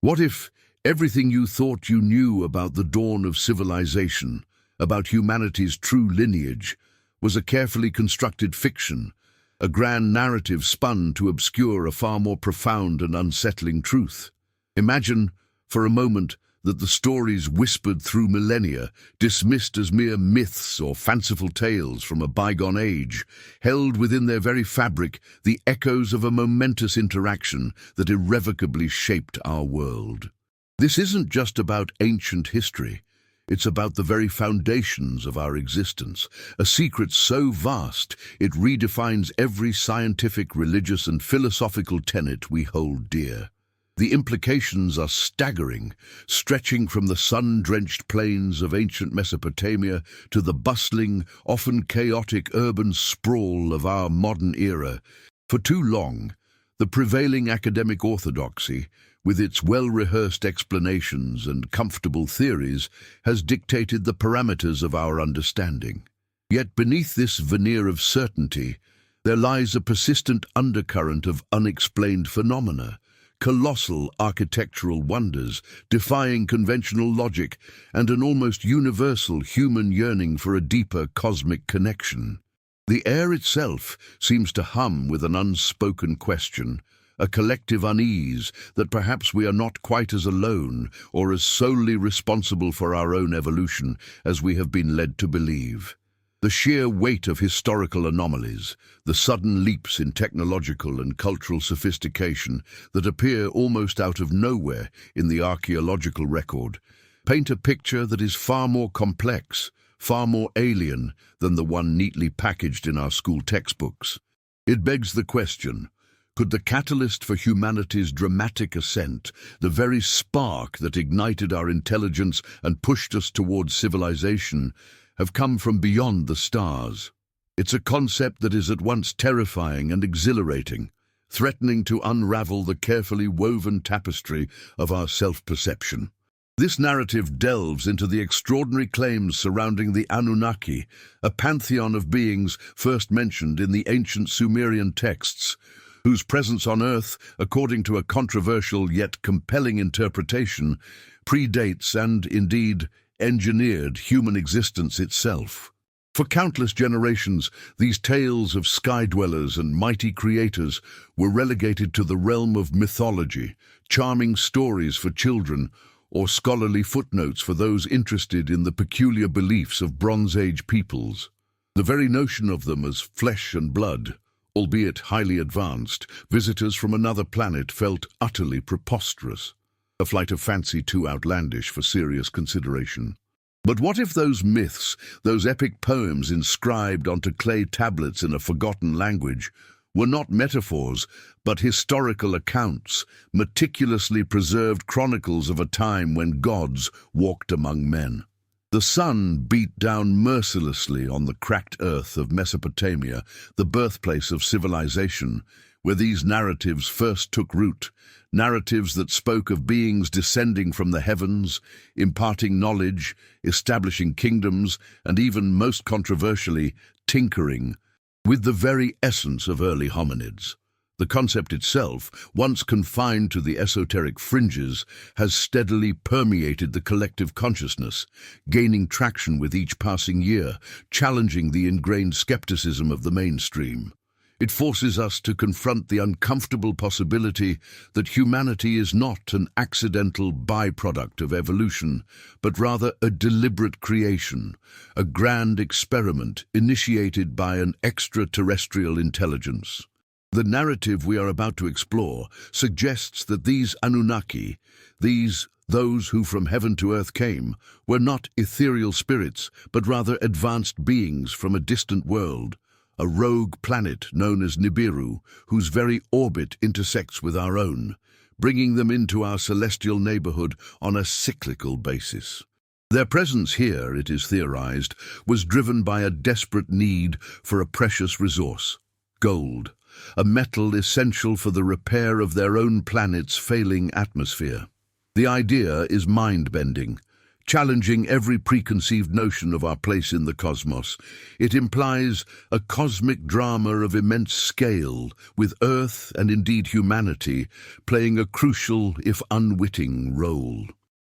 What if everything you thought you knew about the dawn of civilization, about humanity's true lineage, was a carefully constructed fiction, a grand narrative spun to obscure a far more profound and unsettling truth? Imagine, for a moment, that the stories whispered through millennia, dismissed as mere myths or fanciful tales from a bygone age, held within their very fabric the echoes of a momentous interaction that irrevocably shaped our world. This isn't just about ancient history. It's about the very foundations of our existence, a secret so vast it redefines every scientific, religious, and philosophical tenet we hold dear. The implications are staggering, stretching from the sun-drenched plains of ancient Mesopotamia to the bustling, often chaotic urban sprawl of our modern era. For too long, the prevailing academic orthodoxy, with its well-rehearsed explanations and comfortable theories, has dictated the parameters of our understanding. Yet beneath this veneer of certainty, there lies a persistent undercurrent of unexplained phenomena, colossal architectural wonders, defying conventional logic, and an almost universal human yearning for a deeper cosmic connection. The air itself seems to hum with an unspoken question, a collective unease that perhaps we are not quite as alone or as solely responsible for our own evolution as we have been led to believe. The sheer weight of historical anomalies, the sudden leaps in technological and cultural sophistication that appear almost out of nowhere in the archaeological record, paint a picture that is far more complex, far more alien than the one neatly packaged in our school textbooks. It begs the question, could the catalyst for humanity's dramatic ascent, the very spark that ignited our intelligence and pushed us towards civilization, have come from beyond the stars? It's a concept that is at once terrifying and exhilarating, threatening to unravel the carefully woven tapestry of our self-perception. This narrative delves into the extraordinary claims surrounding the Anunnaki, a pantheon of beings first mentioned in the ancient Sumerian texts, whose presence on Earth, according to a controversial yet compelling interpretation, predates and, indeed, engineered human existence itself. For countless generations, these tales of sky-dwellers and mighty creators were relegated to the realm of mythology, charming stories for children, or scholarly footnotes for those interested in the peculiar beliefs of Bronze Age peoples. The very notion of them as flesh and blood, albeit highly advanced, visitors from another planet felt utterly preposterous. A flight of fancy too outlandish for serious consideration. But what if those myths, those epic poems inscribed onto clay tablets in a forgotten language, were not metaphors, but historical accounts, meticulously preserved chronicles of a time when gods walked among men? The sun beat down mercilessly on the cracked earth of Mesopotamia, the birthplace of civilization, where these narratives first took root, narratives that spoke of beings descending from the heavens, imparting knowledge, establishing kingdoms, and even, most controversially, tinkering with the very essence of early hominids. The concept itself, once confined to the esoteric fringes, has steadily permeated the collective consciousness, gaining traction with each passing year, challenging the ingrained skepticism of the mainstream. It forces us to confront the uncomfortable possibility that humanity is not an accidental byproduct of evolution, but rather a deliberate creation, a grand experiment initiated by an extraterrestrial intelligence. The narrative we are about to explore suggests that these Anunnaki, those who from heaven to earth came, were not ethereal spirits, but rather advanced beings from a distant world, a rogue planet known as Nibiru, whose very orbit intersects with our own, bringing them into our celestial neighborhood on a cyclical basis. Their presence here, it is theorized, was driven by a desperate need for a precious resource, gold, a metal essential for the repair of their own planet's failing atmosphere. The idea is mind-bending. challenging every preconceived notion of our place in the cosmos. It implies a cosmic drama of immense scale, with Earth and indeed humanity playing a crucial, if unwitting, role.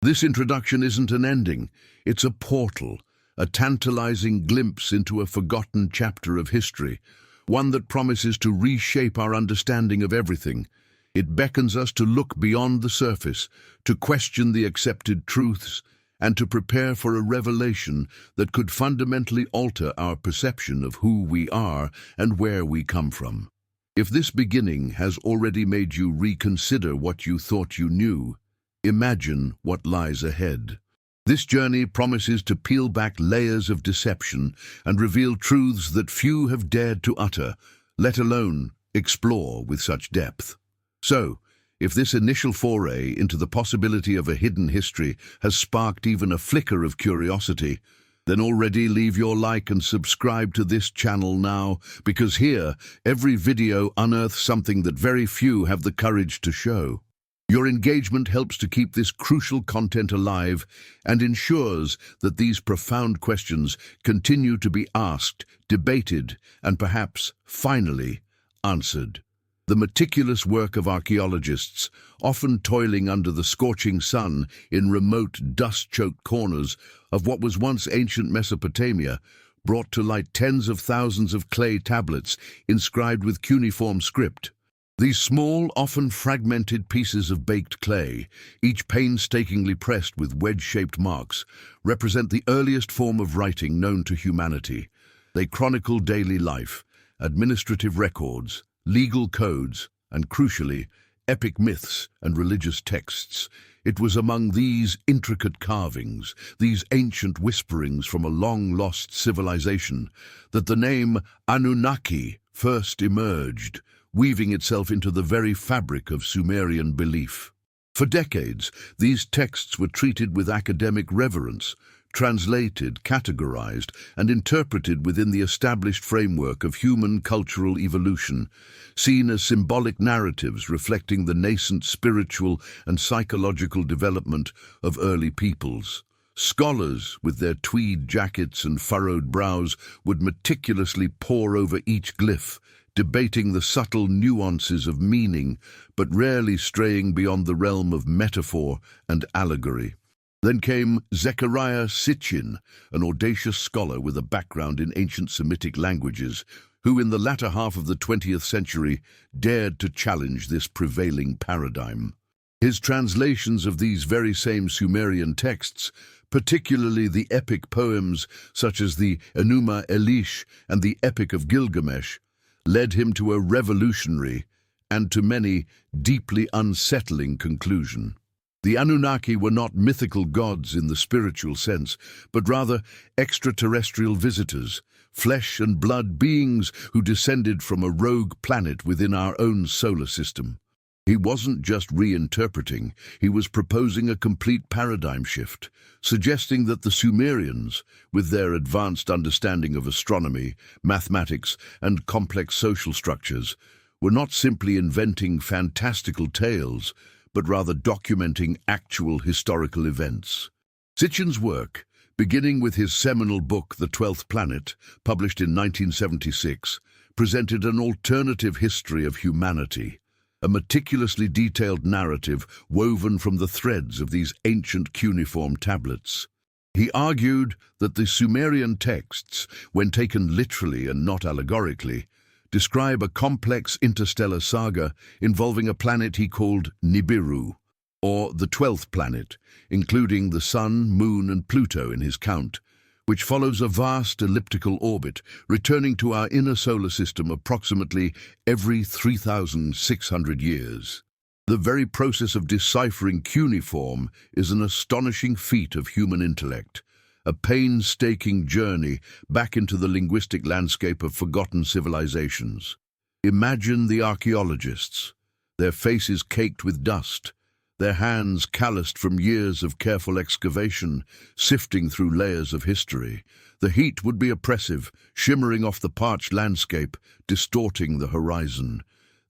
This introduction isn't an ending, it's a portal, a tantalizing glimpse into a forgotten chapter of history, one that promises to reshape our understanding of everything. It beckons us to look beyond the surface, to question the accepted truths, and to prepare for a revelation that could fundamentally alter our perception of who we are and where we come from. If this beginning has already made you reconsider what you thought you knew, imagine what lies ahead. This journey promises to peel back layers of deception and reveal truths that few have dared to utter, let alone explore with such depth. So, if this initial foray into the possibility of a hidden history has sparked even a flicker of curiosity, then already leave your like and subscribe to this channel now, because here, every video unearths something that very few have the courage to show. Your engagement helps to keep this crucial content alive and ensures that these profound questions continue to be asked, debated, and perhaps, finally, answered. The meticulous work of archaeologists, often toiling under the scorching sun in remote, dust-choked corners of what was once ancient Mesopotamia, brought to light tens of thousands of clay tablets inscribed with cuneiform script. These small, often fragmented pieces of baked clay, each painstakingly pressed with wedge-shaped marks, represent the earliest form of writing known to humanity. They chronicle daily life, administrative records, legal codes, and crucially, epic myths and religious texts. It was among these intricate carvings, these ancient whisperings from a long-lost civilization, that the name Anunnaki first emerged, weaving itself into the very fabric of Sumerian belief. For decades, these texts were treated with academic reverence, translated, categorized, and interpreted within the established framework of human cultural evolution, seen as symbolic narratives reflecting the nascent spiritual and psychological development of early peoples. Scholars, with their tweed jackets and furrowed brows, would meticulously pore over each glyph, debating the subtle nuances of meaning, but rarely straying beyond the realm of metaphor and allegory. Then came Zecharia Sitchin, an audacious scholar with a background in ancient Semitic languages, who in the latter half of the 20th century dared to challenge this prevailing paradigm. His translations of these very same Sumerian texts, particularly the epic poems such as the Enuma Elish and the Epic of Gilgamesh, led him to a revolutionary and, to many, deeply unsettling conclusion. The Anunnaki were not mythical gods in the spiritual sense, but rather extraterrestrial visitors, flesh and blood beings who descended from a rogue planet within our own solar system. He wasn't just reinterpreting, he was proposing a complete paradigm shift, suggesting that the Sumerians, with their advanced understanding of astronomy, mathematics, and complex social structures, were not simply inventing fantastical tales, but rather documenting actual historical events. Sitchin's work, beginning with his seminal book The 12th Planet, published in 1976, presented an alternative history of humanity, a meticulously detailed narrative woven from the threads of these ancient cuneiform tablets. He argued that the Sumerian texts, when taken literally and not allegorically, describe a complex interstellar saga involving a planet he called Nibiru, or the 12th planet, including the Sun, Moon, and Pluto in his count, which follows a vast elliptical orbit, returning to our inner solar system approximately every 3,600 years. The very process of deciphering cuneiform is an astonishing feat of human intellect, a painstaking journey back into the linguistic landscape of forgotten civilizations. Imagine the archaeologists, their faces caked with dust, their hands calloused from years of careful excavation, sifting through layers of history. The heat would be oppressive, shimmering off the parched landscape, distorting the horizon,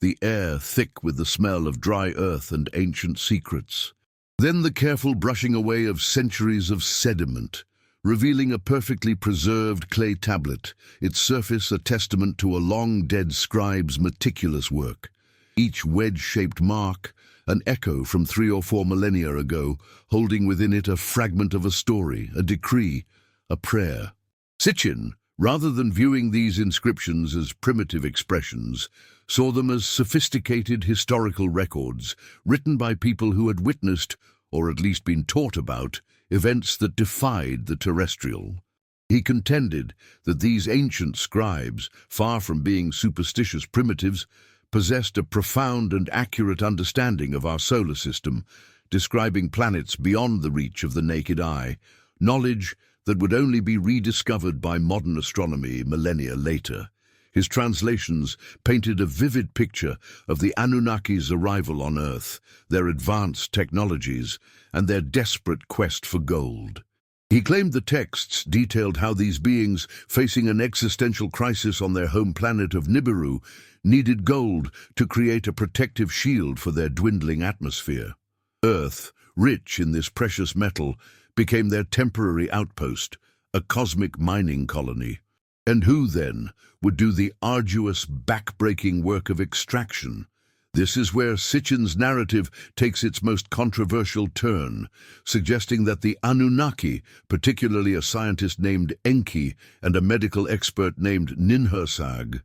the air thick with the smell of dry earth and ancient secrets. Then the careful brushing away of centuries of sediment, revealing a perfectly preserved clay tablet, its surface a testament to a long-dead scribe's meticulous work. Each wedge-shaped mark, an echo from 3 or 4 millennia ago, holding within it a fragment of a story, a decree, a prayer. Sitchin, rather than viewing these inscriptions as primitive expressions, saw them as sophisticated historical records written by people who had witnessed, or at least been taught about, events that defied the terrestrial. He contended that these ancient scribes, far from being superstitious primitives, possessed a profound and accurate understanding of our solar system, describing planets beyond the reach of the naked eye, knowledge that would only be rediscovered by modern astronomy millennia later. His translations painted a vivid picture of the Anunnaki's arrival on Earth, their advanced technologies, and their desperate quest for gold. He claimed the texts detailed how these beings, facing an existential crisis on their home planet of Nibiru, needed gold to create a protective shield for their dwindling atmosphere. Earth, rich in this precious metal, became their temporary outpost, a cosmic mining colony. And who, then, would do the arduous, back-breaking work of extraction? This is where Sitchin's narrative takes its most controversial turn, suggesting that the Anunnaki, particularly a scientist named Enki and a medical expert named Ninhursag,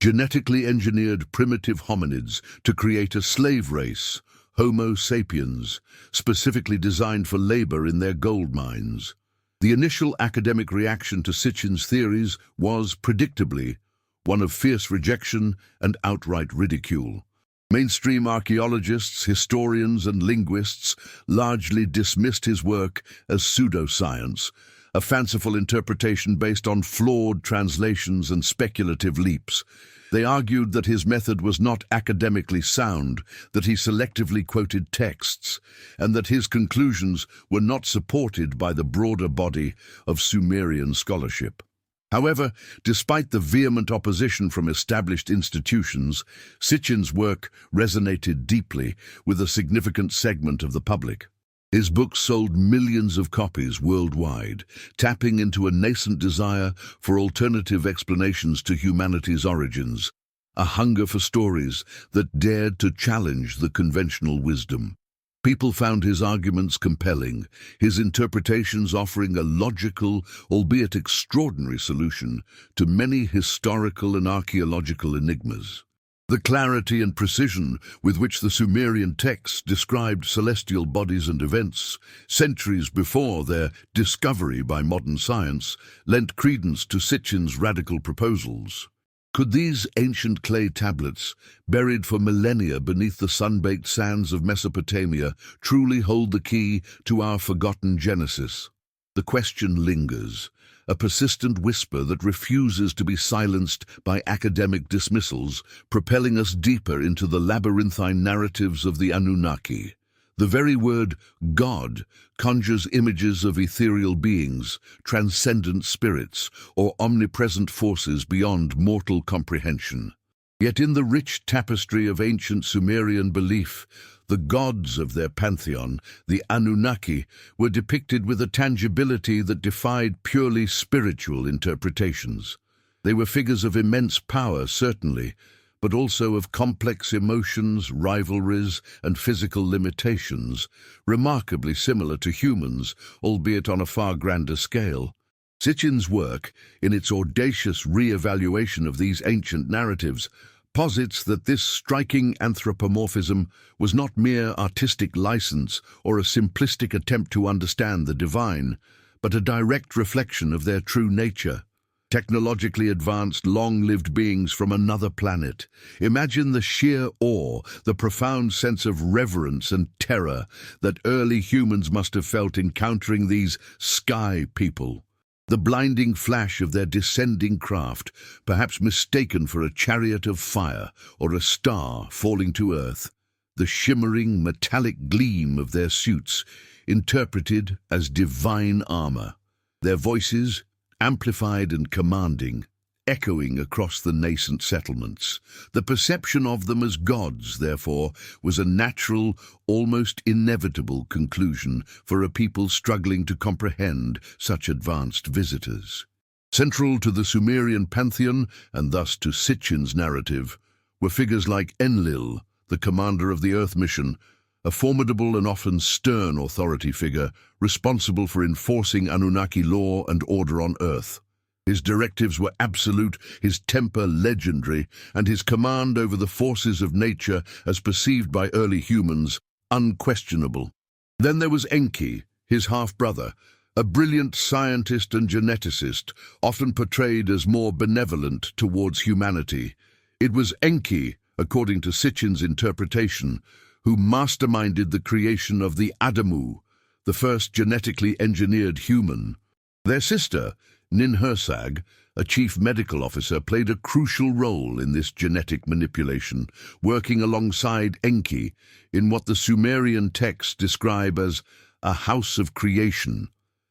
genetically engineered primitive hominids to create a slave race, Homo sapiens, specifically designed for labor in their gold mines. The initial academic reaction to Sitchin's theories was, predictably, one of fierce rejection and outright ridicule. Mainstream archaeologists, historians, and linguists largely dismissed his work as pseudoscience, a fanciful interpretation based on flawed translations and speculative leaps. They argued that his method was not academically sound, that he selectively quoted texts, and that his conclusions were not supported by the broader body of Sumerian scholarship. However, despite the vehement opposition from established institutions, Sitchin's work resonated deeply with a significant segment of the public. His books sold millions of copies worldwide, tapping into a nascent desire for alternative explanations to humanity's origins, a hunger for stories that dared to challenge the conventional wisdom. People found his arguments compelling, his interpretations offering a logical, albeit extraordinary solution to many historical and archaeological enigmas. The clarity and precision with which the Sumerian texts described celestial bodies and events, centuries before their discovery by modern science, lent credence to Sitchin's radical proposals. Could these ancient clay tablets, buried for millennia beneath the sun-baked sands of Mesopotamia, truly hold the key to our forgotten Genesis? The question lingers, a persistent whisper that refuses to be silenced by academic dismissals, propelling us deeper into the labyrinthine narratives of the Anunnaki. The very word God conjures images of ethereal beings, transcendent spirits, or omnipresent forces beyond mortal comprehension. Yet in the rich tapestry of ancient Sumerian belief, the gods of their pantheon, the Anunnaki, were depicted with a tangibility that defied purely spiritual interpretations. They were figures of immense power, certainly, but also of complex emotions, rivalries, and physical limitations, remarkably similar to humans, albeit on a far grander scale. Sitchin's work, in its audacious re-evaluation of these ancient narratives, posits that this striking anthropomorphism was not mere artistic license or a simplistic attempt to understand the divine, but a direct reflection of their true nature. Technologically advanced, long-lived beings from another planet. Imagine the sheer awe, the profound sense of reverence and terror that early humans must have felt encountering these sky people. The blinding flash of their descending craft, perhaps mistaken for a chariot of fire or a star falling to earth. The shimmering, metallic gleam of their suits, interpreted as divine armor. Their voices, amplified and commanding, echoing across the nascent settlements. The perception of them as gods, therefore, was a natural, almost inevitable conclusion for a people struggling to comprehend such advanced visitors. Central to the Sumerian pantheon, and thus to Sitchin's narrative, were figures like Enlil, the commander of the Earth mission, a formidable and often stern authority figure responsible for enforcing Anunnaki law and order on Earth. His directives were absolute, his temper legendary, and his command over the forces of nature, as perceived by early humans, unquestionable. Then there was Enki, his half-brother, a brilliant scientist and geneticist, often portrayed as more benevolent towards humanity. It was Enki, according to Sitchin's interpretation, who masterminded the creation of the Adamu, the first genetically engineered human. Their sister, Ninhursag, a chief medical officer, played a crucial role in this genetic manipulation, working alongside Enki in what the Sumerian texts describe as a house of creation,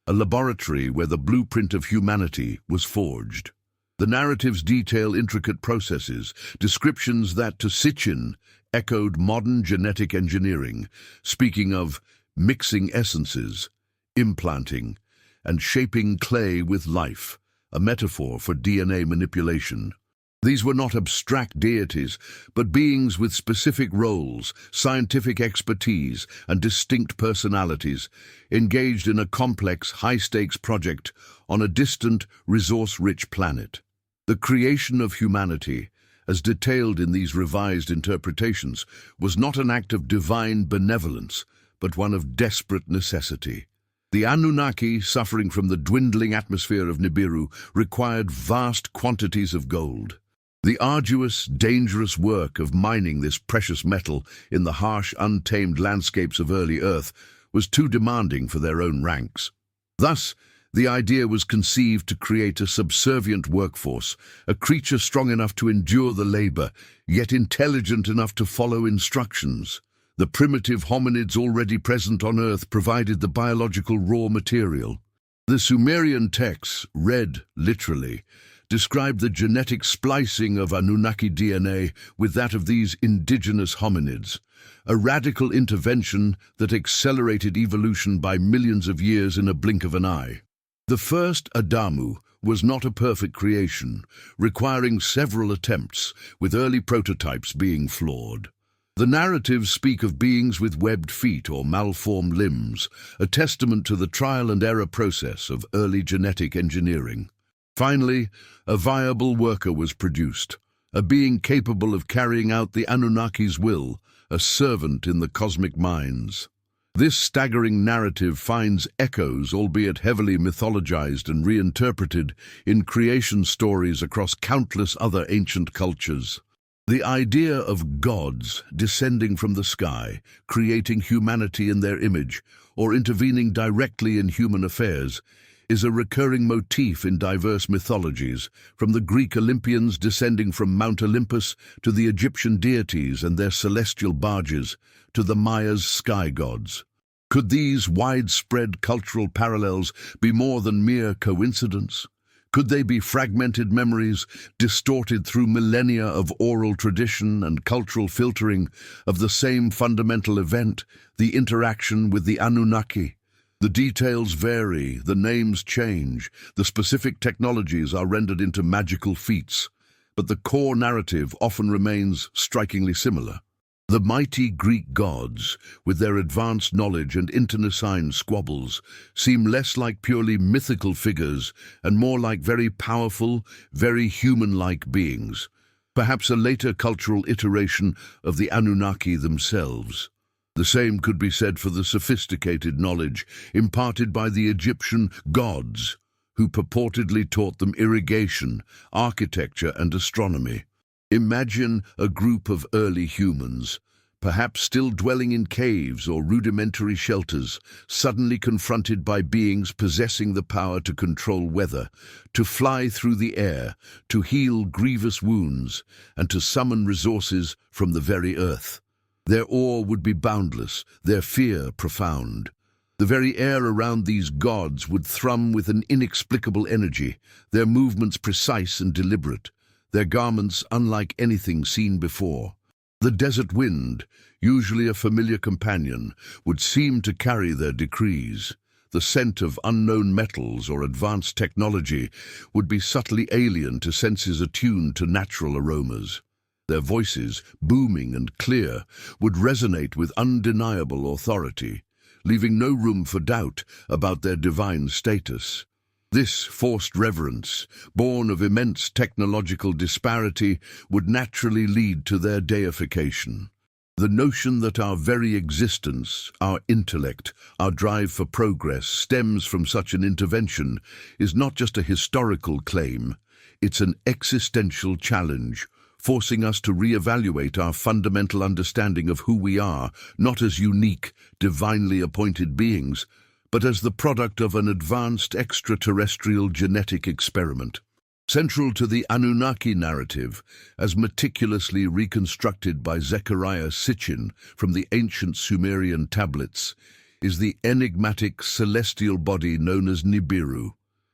a laboratory where the blueprint of humanity was forged. The narratives detail intricate processes, descriptions that, to Sitchin, echoed modern genetic engineering, speaking of mixing essences, implanting, and shaping clay with life, a metaphor for DNA manipulation. These were not abstract deities, but beings with specific roles, scientific expertise, and distinct personalities, engaged in a complex, high-stakes project on a distant, resource-rich planet. The creation of humanity, as detailed in these revised interpretations, was not an act of divine benevolence, but one of desperate necessity. The Anunnaki, suffering from the dwindling atmosphere of Nibiru, required vast quantities of gold. The arduous, dangerous work of mining this precious metal in the harsh, untamed landscapes of early Earth was too demanding for their own ranks. Thus, the idea was conceived to create a subservient workforce, a creature strong enough to endure the labor, yet intelligent enough to follow instructions. The primitive hominids already present on Earth provided the biological raw material. The Sumerian texts, read literally, described the genetic splicing of Anunnaki DNA with that of these indigenous hominids, a radical intervention that accelerated evolution by millions of years in a blink of an eye. The first Adamu was not a perfect creation, requiring several attempts, with early prototypes being flawed. The narratives speak of beings with webbed feet or malformed limbs, a testament to the trial and error process of early genetic engineering. Finally, a viable worker was produced, a being capable of carrying out the Anunnaki's will, a servant in the cosmic mines. This staggering narrative finds echoes, albeit heavily mythologized and reinterpreted, in creation stories across countless other ancient cultures. The idea of gods descending from the sky, creating humanity in their image, or intervening directly in human affairs, is a recurring motif in diverse mythologies, from the Greek Olympians descending from Mount Olympus to the Egyptian deities and their celestial barges, to the Maya's sky gods. Could these widespread cultural parallels be more than mere coincidence? Could they be fragmented memories, distorted through millennia of oral tradition and cultural filtering of the same fundamental event, the interaction with the Anunnaki? The details vary, the names change, the specific technologies are rendered into magical feats, but the core narrative often remains strikingly similar. The mighty Greek gods, with their advanced knowledge and internecine squabbles, seem less like purely mythical figures and more like very powerful, very human-like beings, perhaps a later cultural iteration of the Anunnaki themselves. The same could be said for the sophisticated knowledge imparted by the Egyptian gods, who purportedly taught them irrigation, architecture, and astronomy. Imagine a group of early humans, perhaps still dwelling in caves or rudimentary shelters, suddenly confronted by beings possessing the power to control weather, to fly through the air, to heal grievous wounds, and to summon resources from the very earth. Their awe would be boundless, their fear profound. The very air around these gods would thrum with an inexplicable energy, their movements precise and deliberate, their garments unlike anything seen before. The desert wind, usually a familiar companion, would seem to carry their decrees. The scent of unknown metals or advanced technology would be subtly alien to senses attuned to natural aromas. Their voices, booming and clear, would resonate with undeniable authority, leaving no room for doubt about their divine status. This forced reverence, born of immense technological disparity, would naturally lead to their deification. The notion that our very existence, our intellect, our drive for progress stems from such an intervention is not just a historical claim, it's an existential challenge, forcing us to reevaluate our fundamental understanding of who we are, not as unique, divinely appointed beings, but as the product of an advanced extraterrestrial genetic experiment. Central to the Anunnaki narrative, as meticulously reconstructed by Zecharia Sitchin from the ancient Sumerian tablets, is the enigmatic celestial body known as Nibiru.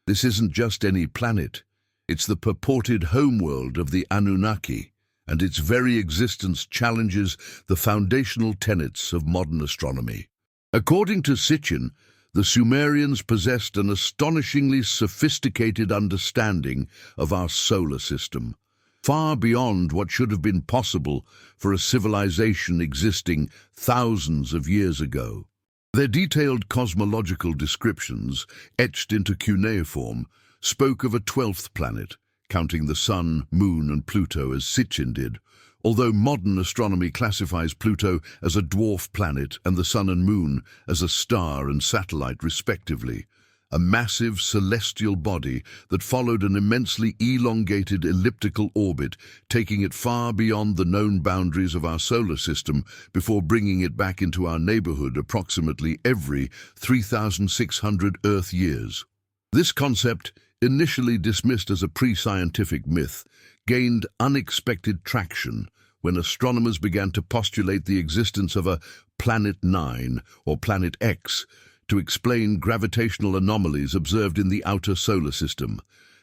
This isn't just any planet. It's the purported homeworld of the Anunnaki, and its very existence challenges the foundational tenets of modern astronomy. According to Sitchin, the Sumerians possessed an astonishingly sophisticated understanding of our solar system, far beyond what should have been possible for a civilization existing thousands of years ago. Their detailed cosmological descriptions, etched into cuneiform, spoke of a 12th planet, counting the Sun, Moon and Pluto as Sitchin did, although modern astronomy classifies Pluto as a dwarf planet and the Sun and Moon as a star and satellite respectively, a massive celestial body that followed an immensely elongated elliptical orbit, taking it far beyond the known boundaries of our solar system before bringing it back into our neighborhood approximately every 3,600 Earth years. This concept, initially dismissed as a pre-scientific myth, gained unexpected traction when astronomers began to postulate the existence of a Planet 9 or Planet X to explain gravitational anomalies observed in the outer solar system,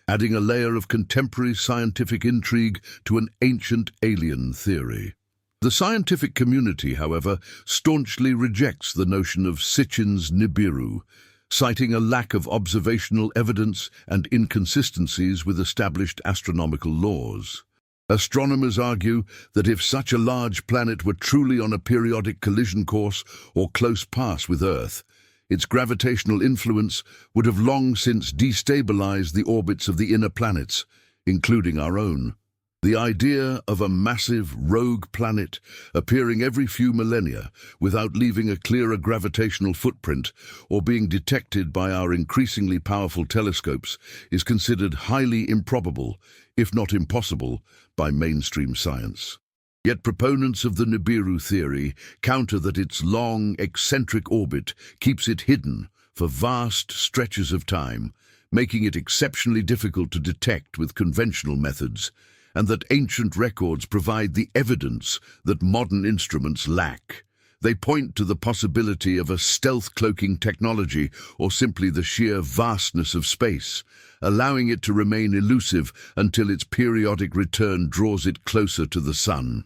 adding a layer of contemporary scientific intrigue to an ancient alien theory. The scientific community, however, staunchly rejects the notion of Sitchin's Nibiru, citing a lack of observational evidence and inconsistencies with established astronomical laws. Astronomers argue that if such a large planet were truly on a periodic collision course or close pass with Earth, its gravitational influence would have long since destabilized the orbits of the inner planets, including our own. The idea of a massive rogue planet appearing every few millennia without leaving a clearer gravitational footprint or being detected by our increasingly powerful telescopes is considered highly improbable, if not impossible, by mainstream science. Yet proponents of the Nibiru theory counter that its long, eccentric orbit keeps it hidden for vast stretches of time, making it exceptionally difficult to detect with conventional methods, and that ancient records provide the evidence that modern instruments lack. They point to the possibility of a stealth-cloaking technology or simply the sheer vastness of space, allowing it to remain elusive until its periodic return draws it closer to the Sun.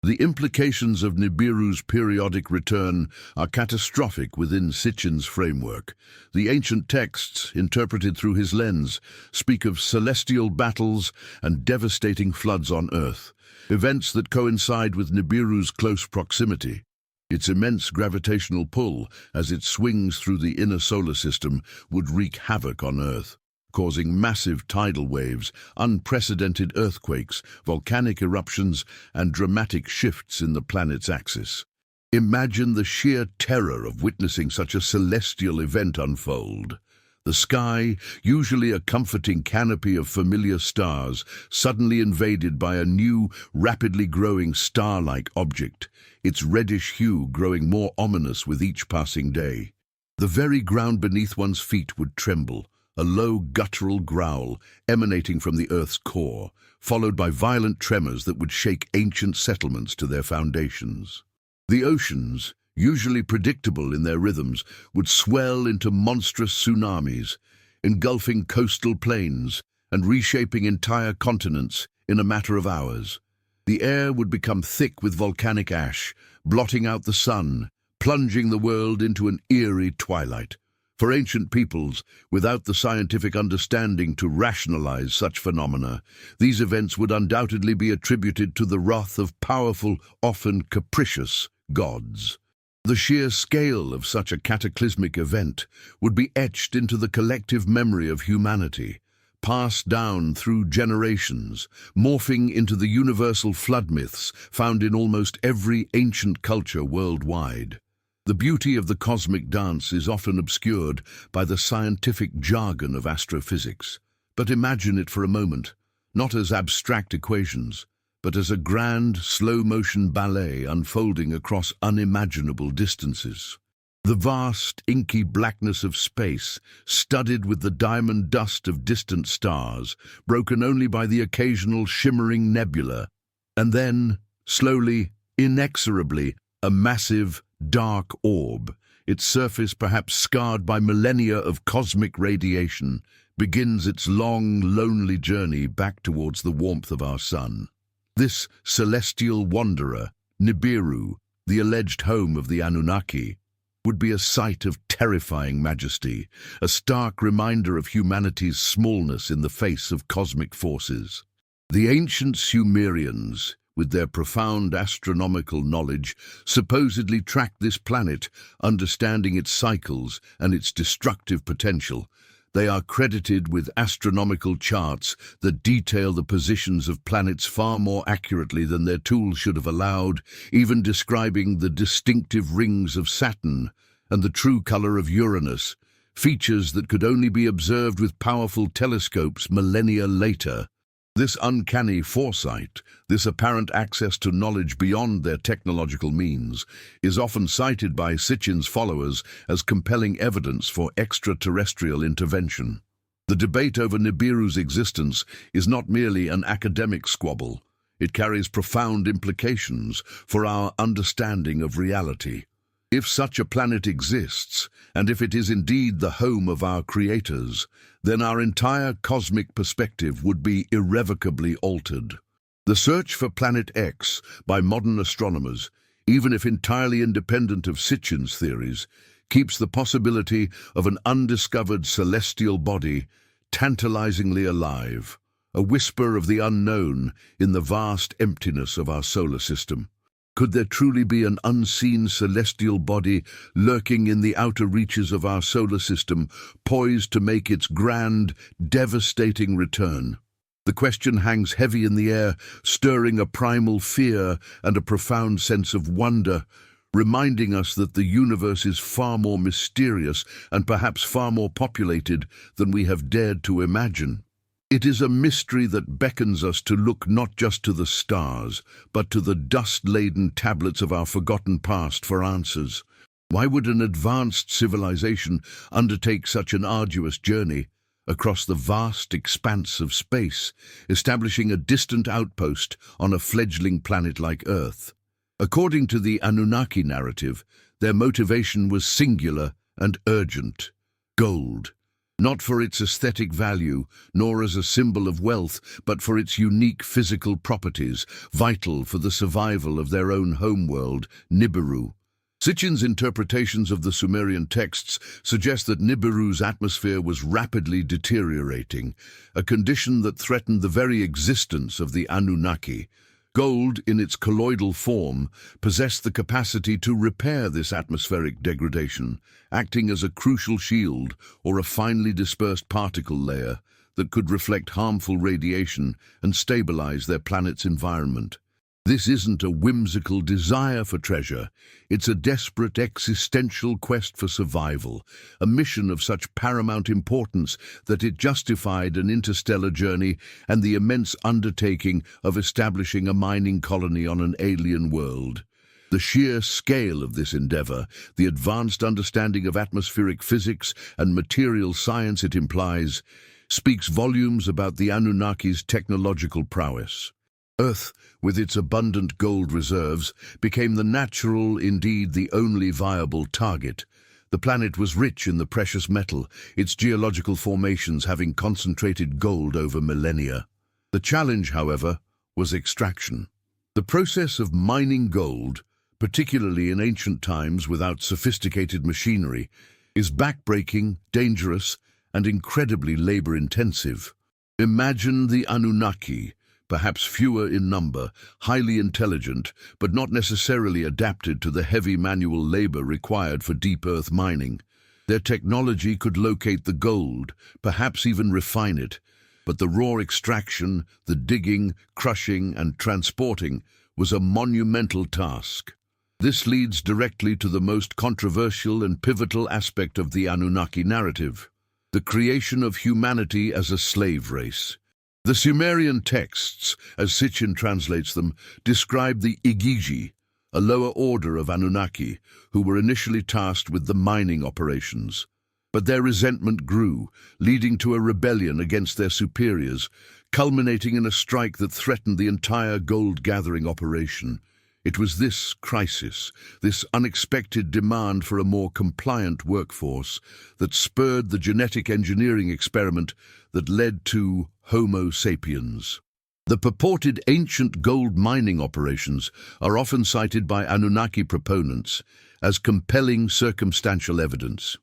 The implications of Nibiru's periodic return are catastrophic within Sitchin's framework. The ancient texts, interpreted through his lens, speak of celestial battles and devastating floods on Earth, events that coincide with Nibiru's close proximity. Its immense gravitational pull, as it swings through the inner solar system, would wreak havoc on Earth, causing massive tidal waves, unprecedented earthquakes, volcanic eruptions, and dramatic shifts in the planet's axis. Imagine the sheer terror of witnessing such a celestial event unfold. The sky, usually a comforting canopy of familiar stars, suddenly invaded by a new, rapidly growing star-like object, its reddish hue growing more ominous with each passing day. The very ground beneath one's feet would tremble, a low guttural growl emanating from the Earth's core, followed by violent tremors that would shake ancient settlements to their foundations. The oceans, usually predictable in their rhythms, would swell into monstrous tsunamis, engulfing coastal plains and reshaping entire continents in a matter of hours. The air would become thick with volcanic ash, blotting out the sun, plunging the world into an eerie twilight. For ancient peoples, without the scientific understanding to rationalize such phenomena, these events would undoubtedly be attributed to the wrath of powerful, often capricious, gods. The sheer scale of such a cataclysmic event would be etched into the collective memory of humanity, passed down through generations, morphing into the universal flood myths found in almost every ancient culture worldwide. The beauty of the cosmic dance is often obscured by the scientific jargon of astrophysics. But imagine it for a moment, not as abstract equations, but as a grand, slow-motion ballet unfolding across unimaginable distances. The vast, inky blackness of space, studded with the diamond dust of distant stars, broken only by the occasional shimmering nebula, and then, slowly, inexorably, a massive, dark orb, its surface perhaps scarred by millennia of cosmic radiation, begins its long, lonely journey back towards the warmth of our sun. This celestial wanderer, Nibiru, the alleged home of the Anunnaki, would be a sight of terrifying majesty, a stark reminder of humanity's smallness in the face of cosmic forces. The ancient Sumerians, with their profound astronomical knowledge, supposedly tracked this planet, understanding its cycles and its destructive potential. They are credited with astronomical charts that detail the positions of planets far more accurately than their tools should have allowed, even describing the distinctive rings of Saturn and the true color of Uranus, features that could only be observed with powerful telescopes millennia later. This uncanny foresight, this apparent access to knowledge beyond their technological means, is often cited by Sitchin's followers as compelling evidence for extraterrestrial intervention. The debate over Nibiru's existence is not merely an academic squabble. It carries profound implications for our understanding of reality. If such a planet exists, and if it is indeed the home of our creators, then our entire cosmic perspective would be irrevocably altered. The search for Planet X by modern astronomers, even if entirely independent of Sitchin's theories, keeps the possibility of an undiscovered celestial body tantalizingly alive, a whisper of the unknown in the vast emptiness of our solar system. Could there truly be an unseen celestial body lurking in the outer reaches of our solar system, poised to make its grand, devastating return? The question hangs heavy in the air, stirring a primal fear and a profound sense of wonder, reminding us that the universe is far more mysterious and perhaps far more populated than we have dared to imagine. It is a mystery that beckons us to look not just to the stars, but to the dust-laden tablets of our forgotten past for answers. Why would an advanced civilization undertake such an arduous journey across the vast expanse of space, establishing a distant outpost on a fledgling planet like Earth? According to the Anunnaki narrative, their motivation was singular and urgent: gold. Not for its aesthetic value, nor as a symbol of wealth, but for its unique physical properties, vital for the survival of their own homeworld, Nibiru. Sitchin's interpretations of the Sumerian texts suggest that Nibiru's atmosphere was rapidly deteriorating, a condition that threatened the very existence of the Anunnaki. Gold, in its colloidal form, possessed the capacity to repair this atmospheric degradation, acting as a crucial shield or a finely dispersed particle layer that could reflect harmful radiation and stabilize their planet's environment. This isn't a whimsical desire for treasure, it's a desperate existential quest for survival, a mission of such paramount importance that it justified an interstellar journey and the immense undertaking of establishing a mining colony on an alien world. The sheer scale of this endeavor, the advanced understanding of atmospheric physics and material science it implies, speaks volumes about the Anunnaki's technological prowess. Earth, with its abundant gold reserves, became the natural, indeed the only viable target. The planet was rich in the precious metal, its geological formations having concentrated gold over millennia. The challenge, however, was extraction. The process of mining gold, particularly in ancient times without sophisticated machinery, is backbreaking, dangerous, and incredibly labor-intensive. Imagine the Anunnaki, perhaps fewer in number, highly intelligent, but not necessarily adapted to the heavy manual labor required for deep earth mining. Their technology could locate the gold, perhaps even refine it, but the raw extraction, the digging, crushing, and transporting was a monumental task. This leads directly to the most controversial and pivotal aspect of the Anunnaki narrative: the creation of humanity as a slave race. The Sumerian texts, as Sitchin translates them, describe the Igigi, a lower order of Anunnaki, who were initially tasked with the mining operations. But their resentment grew, leading to a rebellion against their superiors, culminating in a strike that threatened the entire gold-gathering operation. It was this crisis, this unexpected demand for a more compliant workforce, that spurred the genetic engineering experiment that led to Homo sapiens. The purported ancient gold mining operations are often cited by Anunnaki proponents as compelling circumstantial evidence.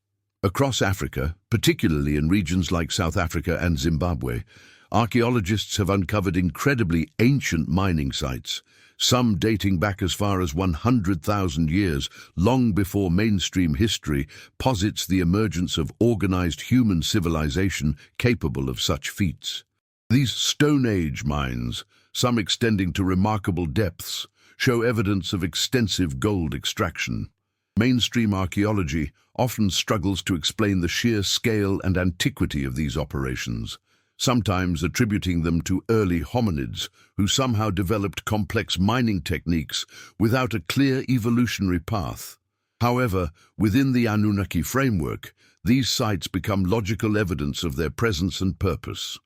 Across Africa, particularly in regions like South Africa and Zimbabwe, archaeologists have uncovered incredibly ancient mining sites, some dating back as far as 100,000 years, long before mainstream history posits the emergence of organized human civilization capable of such feats. These Stone Age mines, some extending to remarkable depths, show evidence of extensive gold extraction. Mainstream archaeology often struggles to explain the sheer scale and antiquity of these operations, sometimes attributing them to early hominids who somehow developed complex mining techniques without a clear evolutionary path. However, within the Anunnaki framework, these sites become logical evidence of their presence and purpose.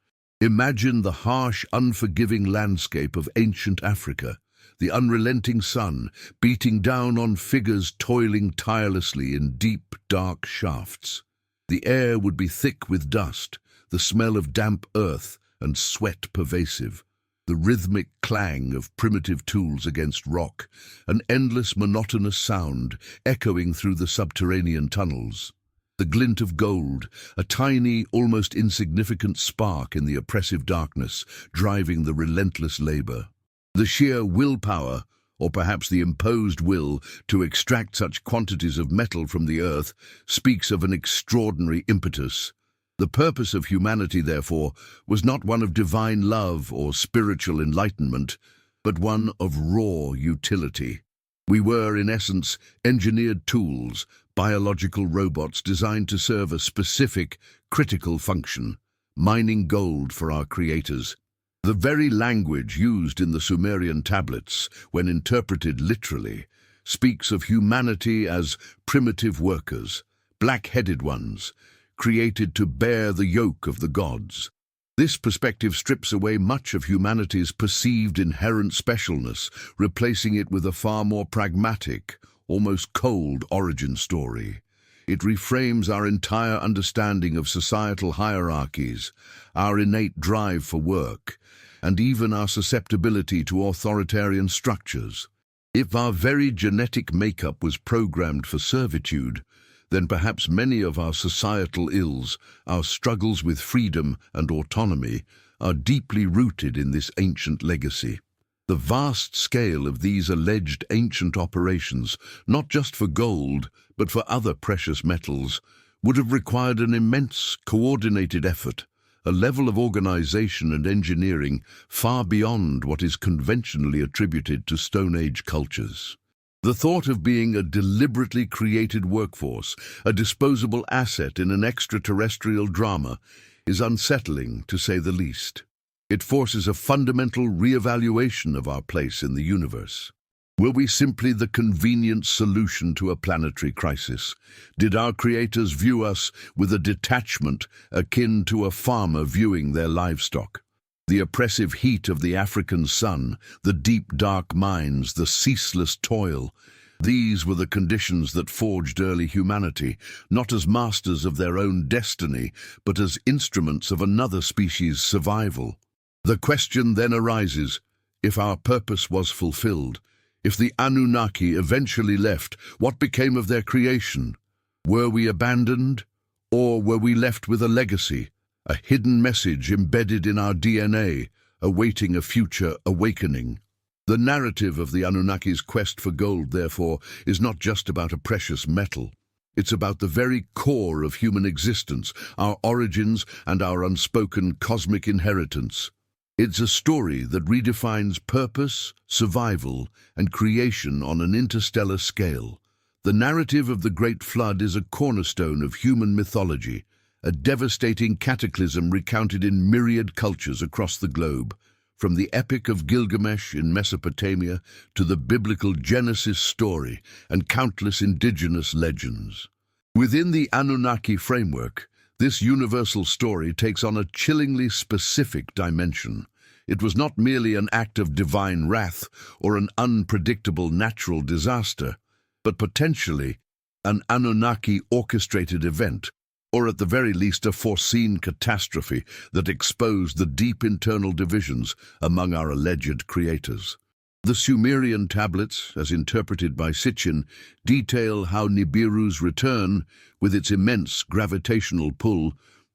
Imagine the harsh, unforgiving landscape of ancient Africa, the unrelenting sun beating down on figures toiling tirelessly in deep, dark shafts. The air would be thick with dust, the smell of damp earth and sweat pervasive, the rhythmic clang of primitive tools against rock, an endless monotonous sound echoing through the subterranean tunnels. The glint of gold, a tiny, almost insignificant spark in the oppressive darkness, driving the relentless labor. The sheer willpower, or perhaps the imposed will, to extract such quantities of metal from the earth speaks of an extraordinary impetus. The purpose of humanity, therefore, was not one of divine love or spiritual enlightenment, but one of raw utility. We were, in essence, engineered tools, biological robots designed to serve a specific, critical function, mining gold for our creators. The very language used in the Sumerian tablets, when interpreted literally, speaks of humanity as primitive workers, black-headed ones, created to bear the yoke of the gods. This perspective strips away much of humanity's perceived inherent specialness, replacing it with a far more pragmatic, almost cold origin story. It reframes our entire understanding of societal hierarchies, our innate drive for work, and even our susceptibility to authoritarian structures. If our very genetic makeup was programmed for servitude, then perhaps many of our societal ills, our struggles with freedom and autonomy, are deeply rooted in this ancient legacy. The vast scale of these alleged ancient operations, not just for gold, but for other precious metals, would have required an immense, coordinated effort, a level of organization and engineering far beyond what is conventionally attributed to Stone Age cultures. The thought of being a deliberately created workforce, a disposable asset in an extraterrestrial drama, is unsettling, to say the least. It forces a fundamental re-evaluation of our place in the universe. Were we simply the convenient solution to a planetary crisis? Did our creators view us with a detachment akin to a farmer viewing their livestock? The oppressive heat of the African sun, the deep dark mines, the ceaseless toil, these were the conditions that forged early humanity, not as masters of their own destiny, but as instruments of another species' survival. The question then arises, if our purpose was fulfilled, if the Anunnaki eventually left, what became of their creation? Were we abandoned, or were we left with a legacy, a hidden message embedded in our DNA, awaiting a future awakening? The narrative of the Anunnaki's quest for gold, therefore, is not just about a precious metal. It's about the very core of human existence, our origins and our unspoken cosmic inheritance. It's a story that redefines purpose, survival, and creation on an interstellar scale. The narrative of the Great Flood is a cornerstone of human mythology, a devastating cataclysm recounted in myriad cultures across the globe. From the Epic of Gilgamesh in Mesopotamia to the biblical Genesis story and countless indigenous legends. Within the Anunnaki framework, this universal story takes on a chillingly specific dimension. It was not merely an act of divine wrath or an unpredictable natural disaster, but potentially an Anunnaki-orchestrated event, or at the very least a foreseen catastrophe that exposed the deep internal divisions among our alleged creators. The Sumerian tablets, as interpreted by Sitchin, detail how Nibiru's return, with its immense gravitational pull,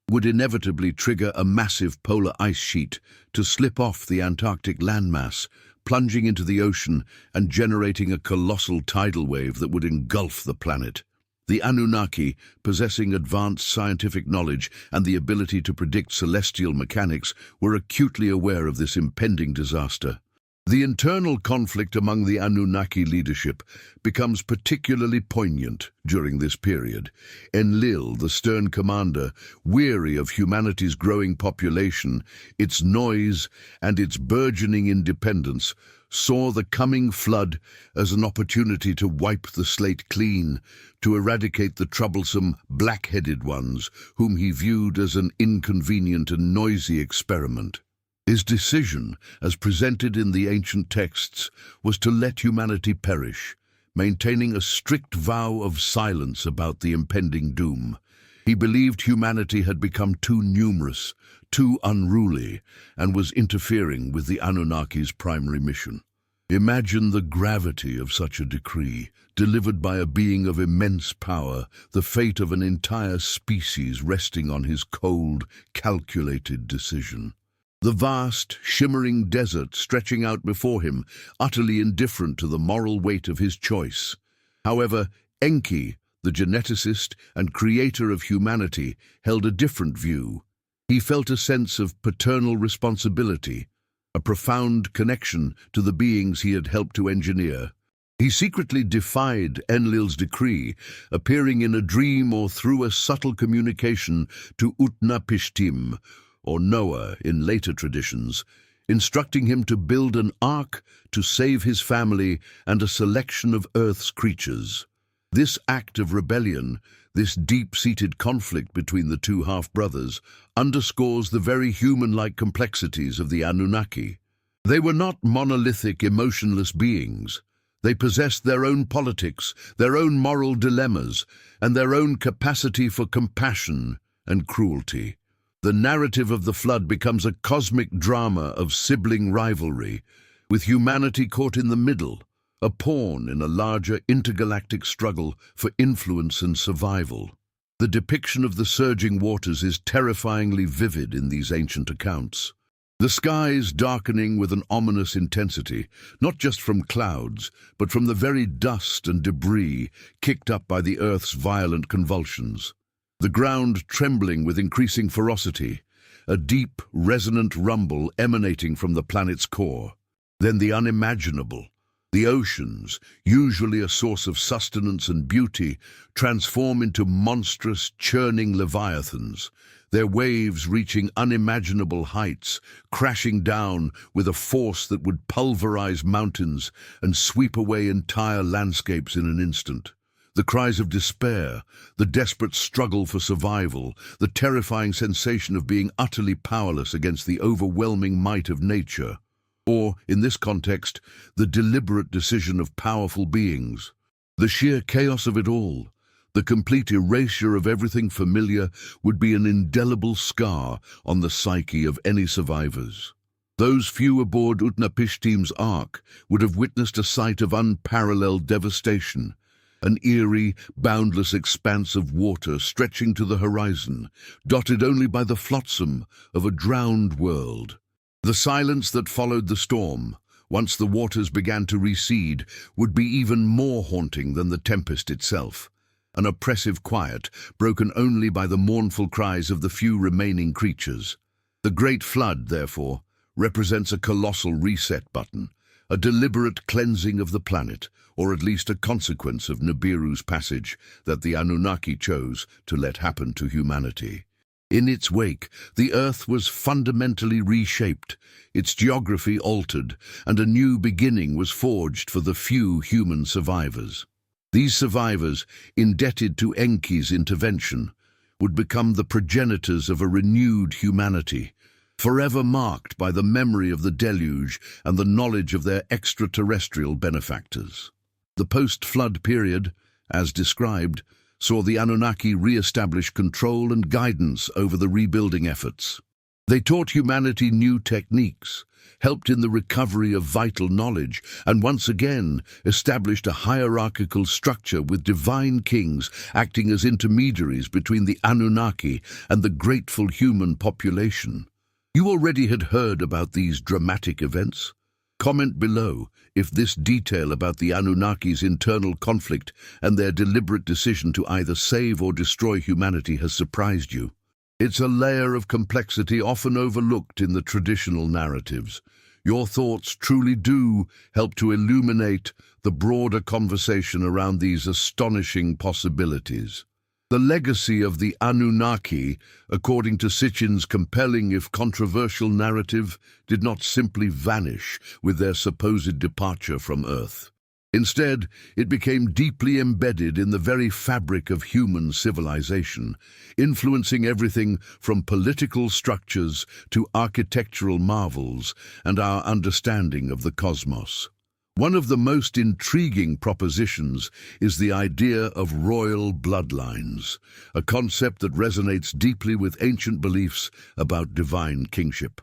would inevitably trigger a massive polar ice sheet to slip off the Antarctic landmass, plunging into the ocean and generating a colossal tidal wave that would engulf the planet. The Anunnaki, possessing advanced scientific knowledge and the ability to predict celestial mechanics, were acutely aware of this impending disaster. The internal conflict among the Anunnaki leadership becomes particularly poignant during this period. Enlil, the stern commander, weary of humanity's growing population, its noise, and its burgeoning independence, saw the coming flood as an opportunity to wipe the slate clean, to eradicate the troublesome black-headed ones, whom he viewed as an inconvenient and noisy experiment. His decision, as presented in the ancient texts, was to let humanity perish, maintaining a strict vow of silence about the impending doom. He believed humanity had become too numerous, too unruly, and was interfering with the Anunnaki's primary mission. Imagine the gravity of such a decree, delivered by a being of immense power, the fate of an entire species resting on his cold, calculated decision. The vast, shimmering desert stretching out before him, utterly indifferent to the moral weight of his choice. However, Enki, the geneticist and creator of humanity, held a different view. He felt a sense of paternal responsibility, a profound connection to the beings he had helped to engineer. He secretly defied Enlil's decree, appearing in a dream or through a subtle communication to Utnapishtim, or Noah in later traditions, instructing him to build an ark to save his family and a selection of Earth's creatures. This act of rebellion, this deep-seated conflict between the two half-brothers, underscores the very human-like complexities of the Anunnaki. They were not monolithic, emotionless beings. They possessed their own politics, their own moral dilemmas, and their own capacity for compassion and cruelty. The narrative of the flood becomes a cosmic drama of sibling rivalry, with humanity caught in the middle, a pawn in a larger intergalactic struggle for influence and survival. The depiction of the surging waters is terrifyingly vivid in these ancient accounts. The skies darkening with an ominous intensity, not just from clouds, but from the very dust and debris kicked up by the Earth's violent convulsions. The ground trembling with increasing ferocity, a deep, resonant rumble emanating from the planet's core. Then the unimaginable. The oceans, usually a source of sustenance and beauty, transform into monstrous, churning leviathans, their waves reaching unimaginable heights, crashing down with a force that would pulverize mountains and sweep away entire landscapes in an instant. The cries of despair, the desperate struggle for survival, the terrifying sensation of being utterly powerless against the overwhelming might of nature. Or, in this context, the deliberate decision of powerful beings. The sheer chaos of it all, the complete erasure of everything familiar, would be an indelible scar on the psyche of any survivors. Those few aboard Utnapishtim's ark would have witnessed a sight of unparalleled devastation, an eerie, boundless expanse of water stretching to the horizon, dotted only by the flotsam of a drowned world. The silence that followed the storm, once the waters began to recede, would be even more haunting than the tempest itself. An oppressive quiet, broken only by the mournful cries of the few remaining creatures. The Great Flood, therefore, represents a colossal reset button, a deliberate cleansing of the planet, or at least a consequence of Nibiru's passage that the Anunnaki chose to let happen to humanity. In its wake, the Earth was fundamentally reshaped, its geography altered, and a new beginning was forged for the few human survivors. These survivors, indebted to Enki's intervention, would become the progenitors of a renewed humanity, forever marked by the memory of the deluge and the knowledge of their extraterrestrial benefactors. The post-flood period, as described, saw the Anunnaki re-establish control and guidance over the rebuilding efforts. They taught humanity new techniques, helped in the recovery of vital knowledge, and once again established a hierarchical structure with divine kings acting as intermediaries between the Anunnaki and the grateful human population. You already had heard about these dramatic events? Comment below if this detail about the Anunnaki's internal conflict and their deliberate decision to either save or destroy humanity has surprised you. It's a layer of complexity often overlooked in the traditional narratives. Your thoughts truly do help to illuminate the broader conversation around these astonishing possibilities. The legacy of the Anunnaki, according to Sitchin's compelling if controversial narrative, did not simply vanish with their supposed departure from Earth. Instead, it became deeply embedded in the very fabric of human civilization, influencing everything from political structures to architectural marvels and our understanding of the cosmos. One of the most intriguing propositions is the idea of royal bloodlines, a concept that resonates deeply with ancient beliefs about divine kingship.